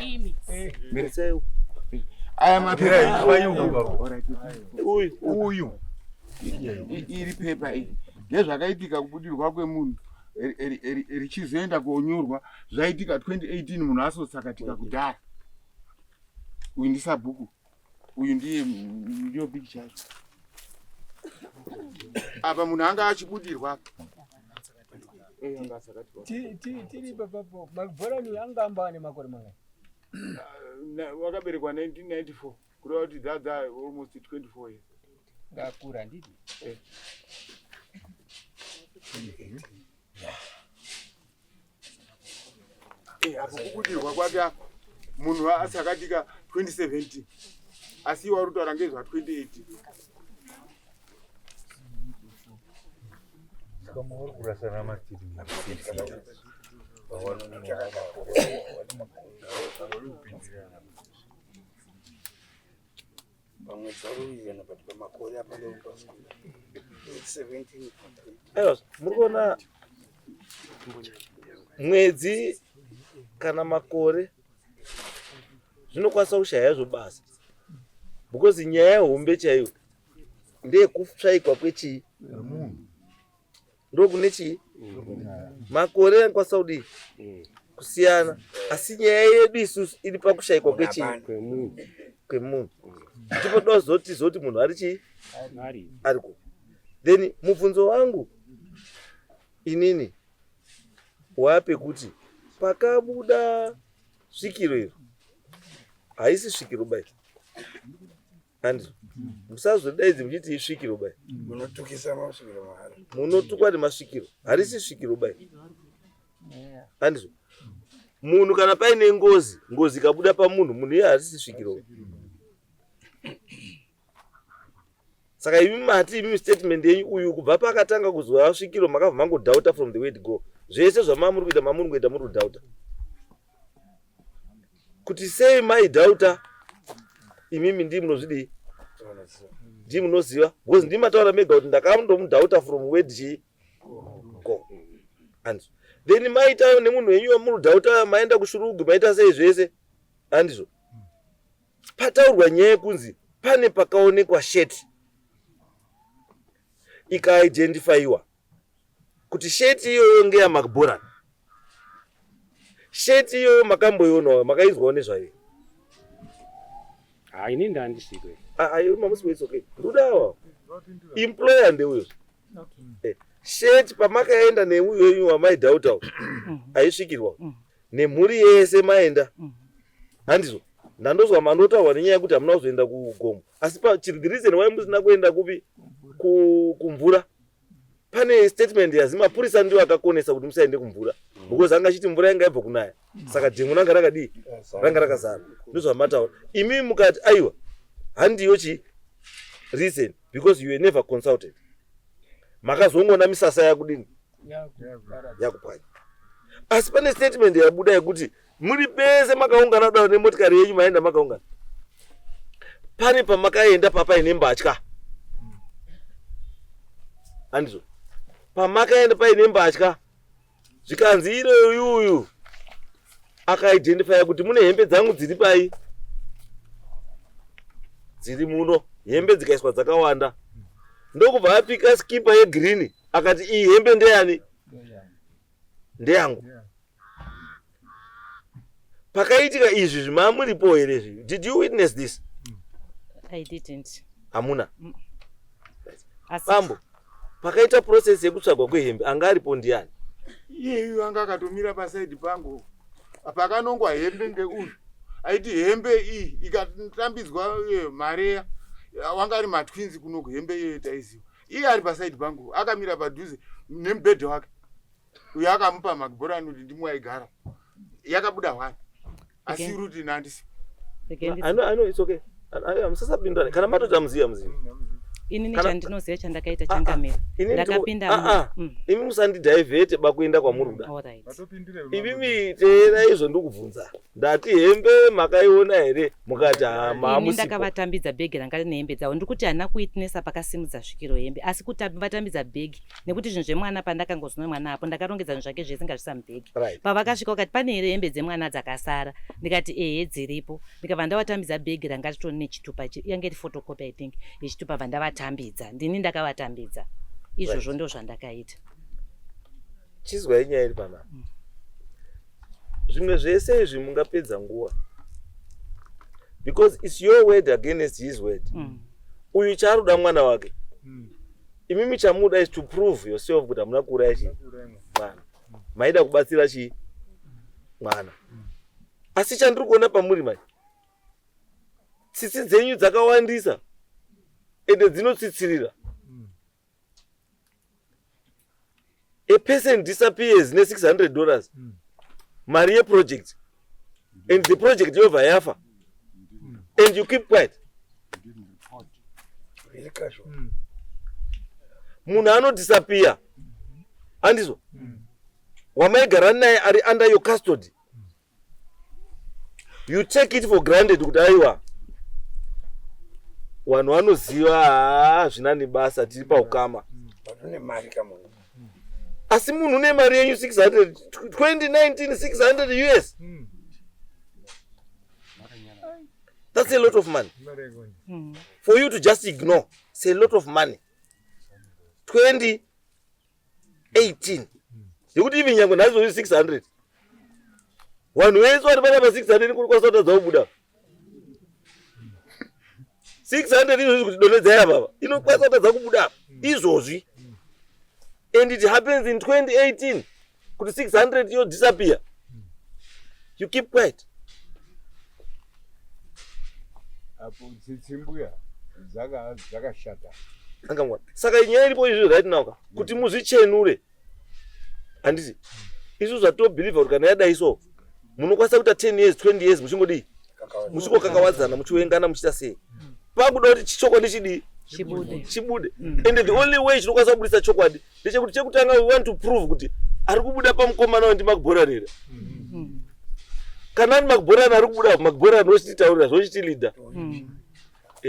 aya mapepa uyu iri pepa iyi nezvakaitika kubudirwa kwemunhu richizoenda konyorwa zvaitika 2018 munhu asotsakatika kudhara uyu ndisabhuku uyu ndiyo picture yacho apa munhu anga achibudirwa tiri papapo makubhorani angamba ane makore mangai wakaberekwa 1994 kureva kuti dzadza almost 24 years ngakura nditi apo kubudirwa kwake apa munhu asakatika 2017 asi iwa uri kutaura ngezva 2018 kurasana matiri pamwe dzaruivena pati pamakore apa 17 aiwa muri kuona mwedzi kana makore zvinokwanisa kushaya zvo basa because nyaya yehombe chaiyo ndeyekutsvaikwa kwechii ndokune chii makore anokwanisa kudii kusiyana asi nyaya yedu isusu iri pakushayikwa kwechii kwemunhu ndipo tozoti munhu ari chii ariko then mubvunzo wangu inini wapekuti pakabuda svikiro iro haisi svikiro bai andizvo musazodaidzi muchiti isvikiro bai munotukisa masvikiro mahara munotukwa nemasvikiro harisi svikiro bai andizvo munhu kana paine ngozi ikabuda pamunhu munhu iye harisi svikiro saka imi mati imi statement yenyu uyu kubva pakatanga kuzwa svikiro makabva mangodhauta from the word go zvese zvamamuri kuita mamuri kuita muri kudhauta kuti sei maidhauta imimi ndii munozvidii ndii munoziva because ndii mataura mega kuti ndakandomudhauta from word chii go andizvo then maita nemunhu wenyu wamurudhauta maenda kushurugu maita sei zvese handizvo. Pataurwa nyaya yekunzi pane pakaonekwa sheti ikaidentifyiwa kuti sheti iyoyo ngeyaMcBoran. Sheti iyoyo makamboionawo makaizwawo nezvayo? Inini ndandisiko. Mamusi it's okay. Ndudawo. Employer ndeuyo. Sheti pamakaenda neuyo wamaidhautawo aisvikirwa nemhuri yese maenda handizvo. Ndandozwa manotaurwa nenyaya yekuti hamuna kuzoenda kugomo, asi the reason why musina kuenda kupi kumvura pane statement yazimapurisa ndiwo akakonesa kuti musaende kumvura because anga chiti mvura yanga yabva kunaya saka dhengu ranga rakadii ranga rakazara. Ndozva mataura imi mukati aiwa handiyo chi reason because you were never consulted. Makazongona misasa yakudini yakupanya. Asi pane statement yabuda yekuti muri pese makaungana dawo nemotikari yenyu maenda makaungana pane pamakaenda papa ine mbatya handizvo. Pamakaenda paine mbatya zvikanzi iroyuyu akaidentifya kuti mune hembe dzangu dziri pai dziri muno, hembe dzikaiswa dzakawanda. Ndokubva apika skipa yegreen akati iyi hembe ndeyani? Ndeyangu. Pakaitika izvi zvimamuripo here izvi? Did you witness this? I didn't. Hamuna. Bambo, pakaita process yekutsvagwa kwehembe anga aripo ndiani? Iyeyu anga akatomira pasaidi pangu. Pakanongwa hembe ngeuyu. Aiti hembe iyi ikatambidzwa Maria wanga ari matwins kuno hembe iyoyo taiziva. Iye ari pasaidi pangu akamira padhuze nemubhedhe wake. Uyo akamupa McBoran kuti ndimwe aigara. Yakabuda hwani. Asi ruti nandisi. I know it's okay. Musasapindana kana matoti muziya. Inini chandinoziva chandakaita changamira. Ndakapinda. Imi musandidhaivhete bakuenda kwamuruda. Imi tera izvo ndikubvunza. Ndati hembe makaiona here mukati mamusipo. Ndakavatambidza bhegi ranga rine hembe dzavo. Ndikuti hana kuitnesa pakasimudza svikiro hembe asi kuti vatambidza bhegi nekuti zvinhu zvemwana pandakangozwa mwana apo ndakarongedza zvinhu zvake zvese ngazvisa mubhegi. Pavakasvika vakati pane here hembe dzemwana dzakasara ndikati ehe dziripo. Ndikabva ndavatambidza bhegi ranga ritori nechitupa yange iri photocopy I think yechitupa bva ndavatambidza. Ndini ndakavatambidza. Izvozvo ndo zvandakaita. Chizwa inyaya iri pana. Zvimwe zvese izvi mungapedza nguva. Because it's your word against his word. Uyu charuda mwana wake. Imimi chamuda is to prove yourself kuti hamuna kuuraya chi mwana. Maida kubatsira chi mwana. Asi chandiri kuona pamuri mai. Tsitsi dzenyu dzakawandisa. Ende dzinotsitsirira. A person disappears ne $600. Maria project. And the project over yafa. And you keep quiet. Munhu ano disappear. Andizo. Wamaigara naye ari under your custody. You take it for granted kuti aiwa. Vanhu vanoziva zvinani basa tiri paukama. Pane mari kamunhu. Asi munhu une mari yenyu 600 2019 600 US. That's a lot of money. For you to just ignore, it's a lot of money. 2018. Yekuti even nyango nazo 600. Vanhu vese vari pana pa 600 kuri kwasota dzaubuda. 600 izvozvi kuti donedzera baba. Inokwasota dzakubuda. Izvozvi. And it happens in 2018. Could 600 you disappear? You keep quiet. Apo zitsimbuya zakashata. Angamwa. Saka inyaya iripo izvi right now kuti muzvichenure. Handisi. Isu zvato believe kuti kana yadai so munokwanisa kuita 10 years 20 years muchingodi muchingokakawadzana muchiwengana muchita sei. Pakuda kuti chichokwadi chidi chibude. And the only way chinokwanisa kubudisa chokwadi ndechekuti chekutanga we want to prove kuti ari kubuda pamukomana ndi McBoran here. Kana McBoran ari kubuda McBoran wochitaurira zvochitileader.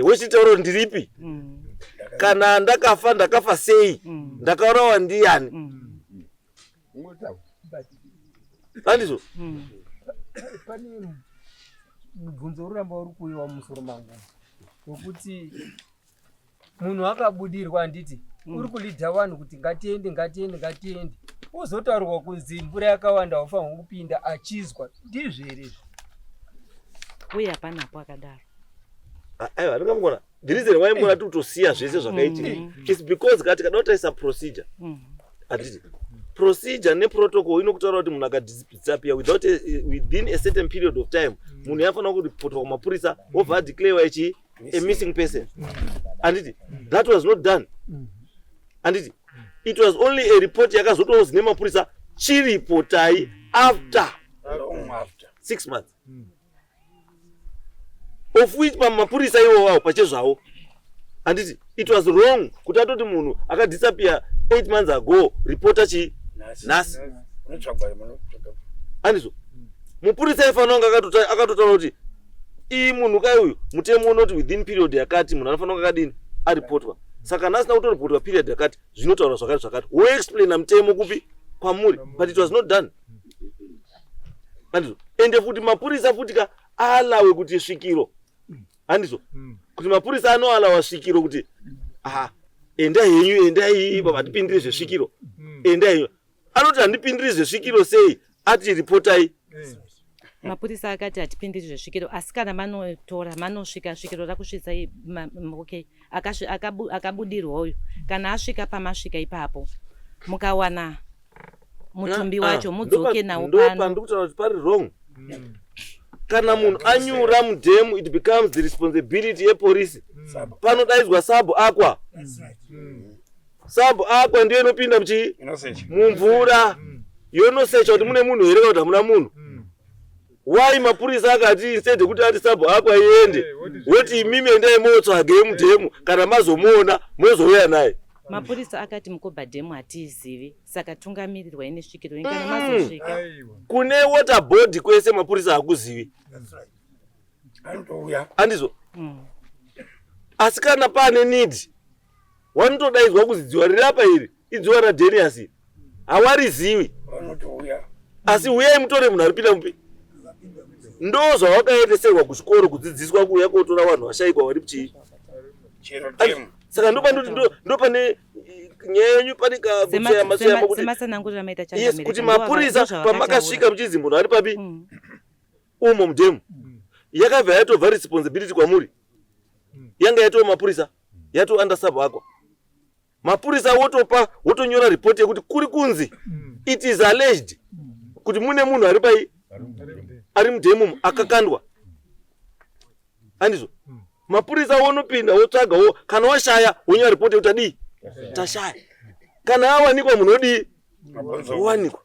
Wochitaurira ndiripi? Kana ndakafa sei? Ndakaurawa ndiani? Handizo. Pane mubvunzo uramba uri kuiwa musoro mangu wekuti munhu akabudirwa handiti uri kulidha vanhu kuti ngatiende wozotaurirwa kunzi mvura yakawanda haufanirwi kupinda achizwa ndizvo here izvi uye hapanapo akadaro aiwa ndingamugona the reason why muna tutosiya zvese zvakaitika is because kati kada kutaisa procedure handiti procedure neprotocol inokutaura kuti munhu akadisappear within a certain period of time munhu yafanira kuripotwa kumapurisa wobva adeclarewa ichi a missing person handiti that was not done handiti it was only a report yakazotonzi nemapurisa chiripotai after 6 months of which mapurisa iwowawo pachezvawo handiti it was wrong kuti atoti munhu akadisappear 8 months ago reporta chi nhasi handizvo mupurisa ifanira kunge akatotaura kuti ii munhu kai uyu mutemo unoti within period yakati munhu anofanira kunge akadini aripotwa saka nhasina kutoripotwa period yakati zvinotaura zvakati woexplaina mutemo kupi kwamuri but it was not done handizvo ende futi mapurisa futika alawe kuti svikiro handizvo kuti mapurisa anoalawa svikiro kuti enda henyu baba ndipindire zvezvikiro enda henyu anoti handipindiri zvezvikiro sei ati ripotai mapurisa akati hatipindiri zvezvikiro asi kana manotora manosvika svikiro rakusvitsa okay akabudirwa uyu kana asvika pamasvika ipapo mukawana mutumbi wacho mudzoke nawo pano ndikutaura kuti pari wrong kana munhu anyura mudhemu it becomes the responsibility yepolisi panodaidzwa sabhu akwa sabhu akwa ndiyo inopinda mumvura yonosecha kuti mune munhu here kana kuti hamuna munhu wai mapurisa akati instead kuti ati sabhu akwa iende woti imimi endai motsvagei mudhemu kana mazomuona mozouya naye mapurisa akati mukobha dhemu hatiizivi saka tungamirirwa ine svikiro ingana mazosvika kune water board kwese mapurisa hakuzivi handizvo asi kana pane need wanotodaidzwa kuzi dziwa riri apa iri idziwa radenius hawarizivi asi uyai mutore munhu aripinda mupi ndo zvawakaendeserwa kuzvikoro kudzidziswa kuuya kotora vanhu vashaikwa vari chii saka ndopane nyaya yenyu pane semasanangurira maita changamire kuti mapurisa pamakasvika muchizi munhu ari papi umo mudhemu yakabva yatobva responsibility kwamuri yanga yatova mapurisa yato undersub akwa mapurisa wotopa wotonyora report yekuti kuri kunzi it is alleged kuti mune munhu ari pai ari mudhemu akakandwa handizvo mapurisa wonopinda wotsvagawo kana washaya wonyora report yekuti adii tashaya kana awanikwa munhu odii owanikwa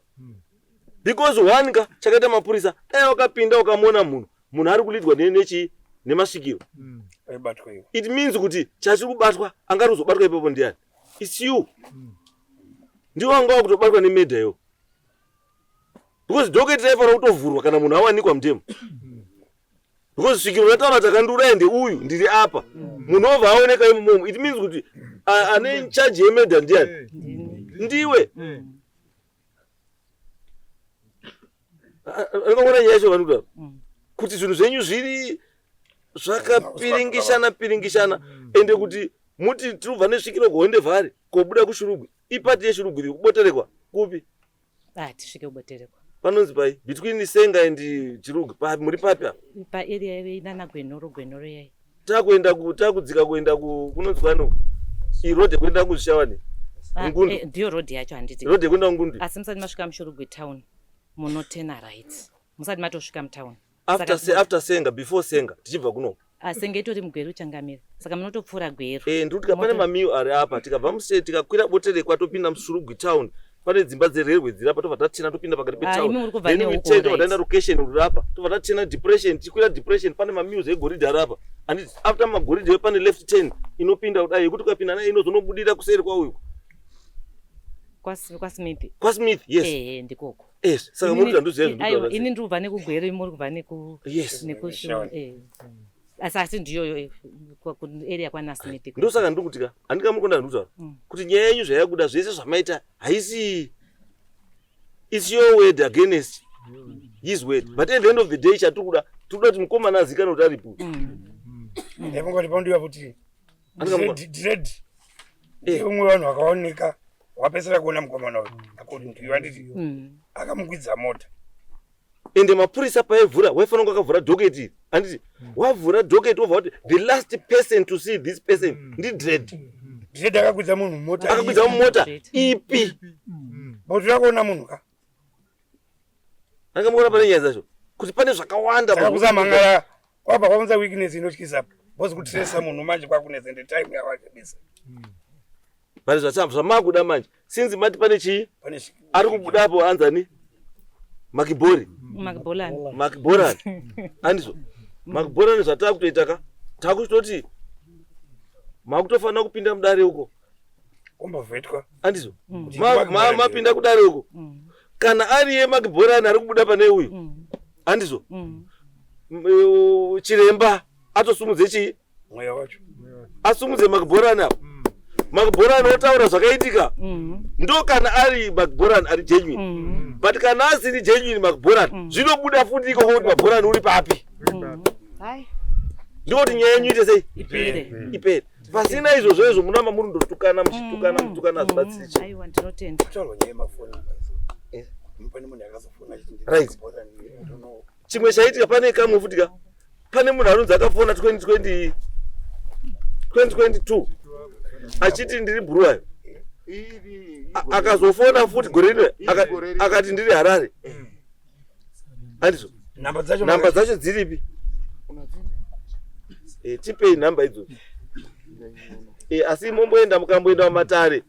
because wanika chakaita mapurisa dai wakapinda ukamona munhu ari kulidwa nechi nemasvikiro it means kuti chachiri kubatwa angari kuzobatwa ipapo ndiani it's you ndiwo anga wakutobatwa nemedha iyo because dhoketi raifanira kutovhurwa kana munhu awanikwa mudhemu because svikiro rataura takandura ende uyu ndiri apa munhu obva aoneka imomo it means kuti ane charge yemedha ndiani ndiwe anokaona nyaya yacho vanokutaura kuti zvinhu zvenyu zviri zvakapiringishana ende kuti muti tirubva nesvikiro kuhonde vhari kobuda kushurugwi ipati yeshurugwi iri kuboterekwa kupi tisvike kuboterekwa panonzi pai between senga and chirugwi muri papi apa paarea inana gwenoro yai takudzika kuenda kunonzi kwano irode kuenda kuzvishawani ngundu ndiyo rodhi yacho handiti rode kuenda kungundu asi musati masvika mushurugwi town munotena right musati matosvika mutown after senga before senga tichibva kuno senga itori mugweru changamira saka munotopfuura gweru ndikuti kapane mamiu ari apa tikabva mustate tikakwira boterekwa topinda mushurugwi town pane dzimba dzererwe dziri apa tobva tatena topinda pakati petowndaenda location ruri apa tobva tatena depression tichikwira depression pane mamius egoridhe ari apa and after magoridhe pane left turn inopinda kudai yekuti ukapinda naye inozonobudira kuseri kwauyu kwasmith yes ndikoko saka muri kutanduzia ini ndikubva nekugweru muri kubva asi ndiyoyo area kwanasmith ndosaka ndiri kutika handikamurikonda ndikutaura kuti nyaya yenyu zvayakuda zvese zvamaita haisi it's your word against his word. But at the end of the day chatukuda tuda kuti mukomana azikana kuti aripo. Ndevongoti pandiwa kuti dread. Umwe vanhu vakaoneka wapesera kuona mukomana uyu according to you anditi akamukwidza mota. Ende mapurisa paivhura waifanira akavhura doketi anditi wavhura doketi wobva kuti the last person to see this person ndi dread. Dread akakwidza munhu mota. Akakwidza mumota ipi? Botu yakaona munhu ka. Akamukona pane nyaya dzacho kuti pane zvakawanda pakuzamangara kwabva kwaunza weakness inotyisa bosi kutresa munhu manje kwakunetsa ende time yawakabisa. But zvamakuda manje since mati pane chii ari kubudapo anzani Makibori Makibora andizvo Makibora zvatava kutoitaka takutoti makutofanira kupinda mudare uko kumbovhetwa andizvo mapinda kudare uko kana ari yeMakibora ari kubuda pane uyu andizvo chiremba atosumudze chii mweya wacho asumudze Makibora napo Makibora otaura zvakaitika ndo kana ari Makibora ari genuine but kana asiri genuine Makibora zvinobuda futi iko kuti Makibora uri papi ndoti nyaya yenyu ite sei ipere pasina izvozvo izvo munamba muri ndotukana muchitukana zvibatsiri aiwa ndinotenda taurwa nyaya yemafoni pane munhu akazofona right chimwe chaitika pane kamwe futika pane munhu anonzi akafona 2022 achiti ndiri Bulawayo akazofona futi gore rino akati ndiri Harare andizvo namba dzacho dziripi tipei namba idzodzo asi momboenda mukamboenda mumatare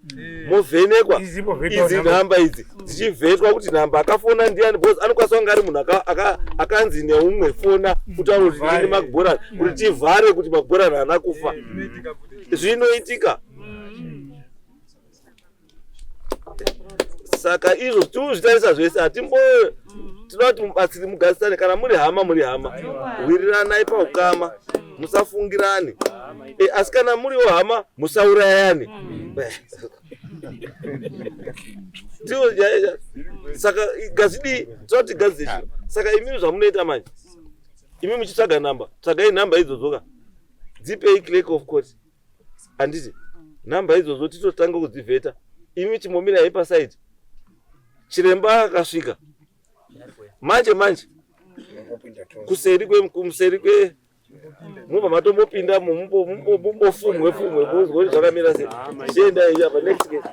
movhenekwa idzi namba idzi dzichivhetwa kuti namba akafona ndiani because anokwanisa kunge ari munhu akanzi neumwe fona kutaura kuti ndini Makibora kuti tivhare kuti Makibora haana kufa zvinoitika. Saka izvo tozvitarisa zvese hatimbo tinoda kuti mubatsiri mugarisane kana muri hama wiriranai paukama musafungirane asi kana muriwo hama musaurayane saka gazidi toti gazi saka imi zvamunoita manje imi muchitsvaga namba tsvagai namba idzodzoka dzipei clerk of court anditi namba idzodzo titotanga kudzivheta imi chimomira hei pasaidi chiremba akasvika manje kuseri kwe mubva matombopinda mumbofumwe bozwa kuti zvakamira sei chienda iya pa next case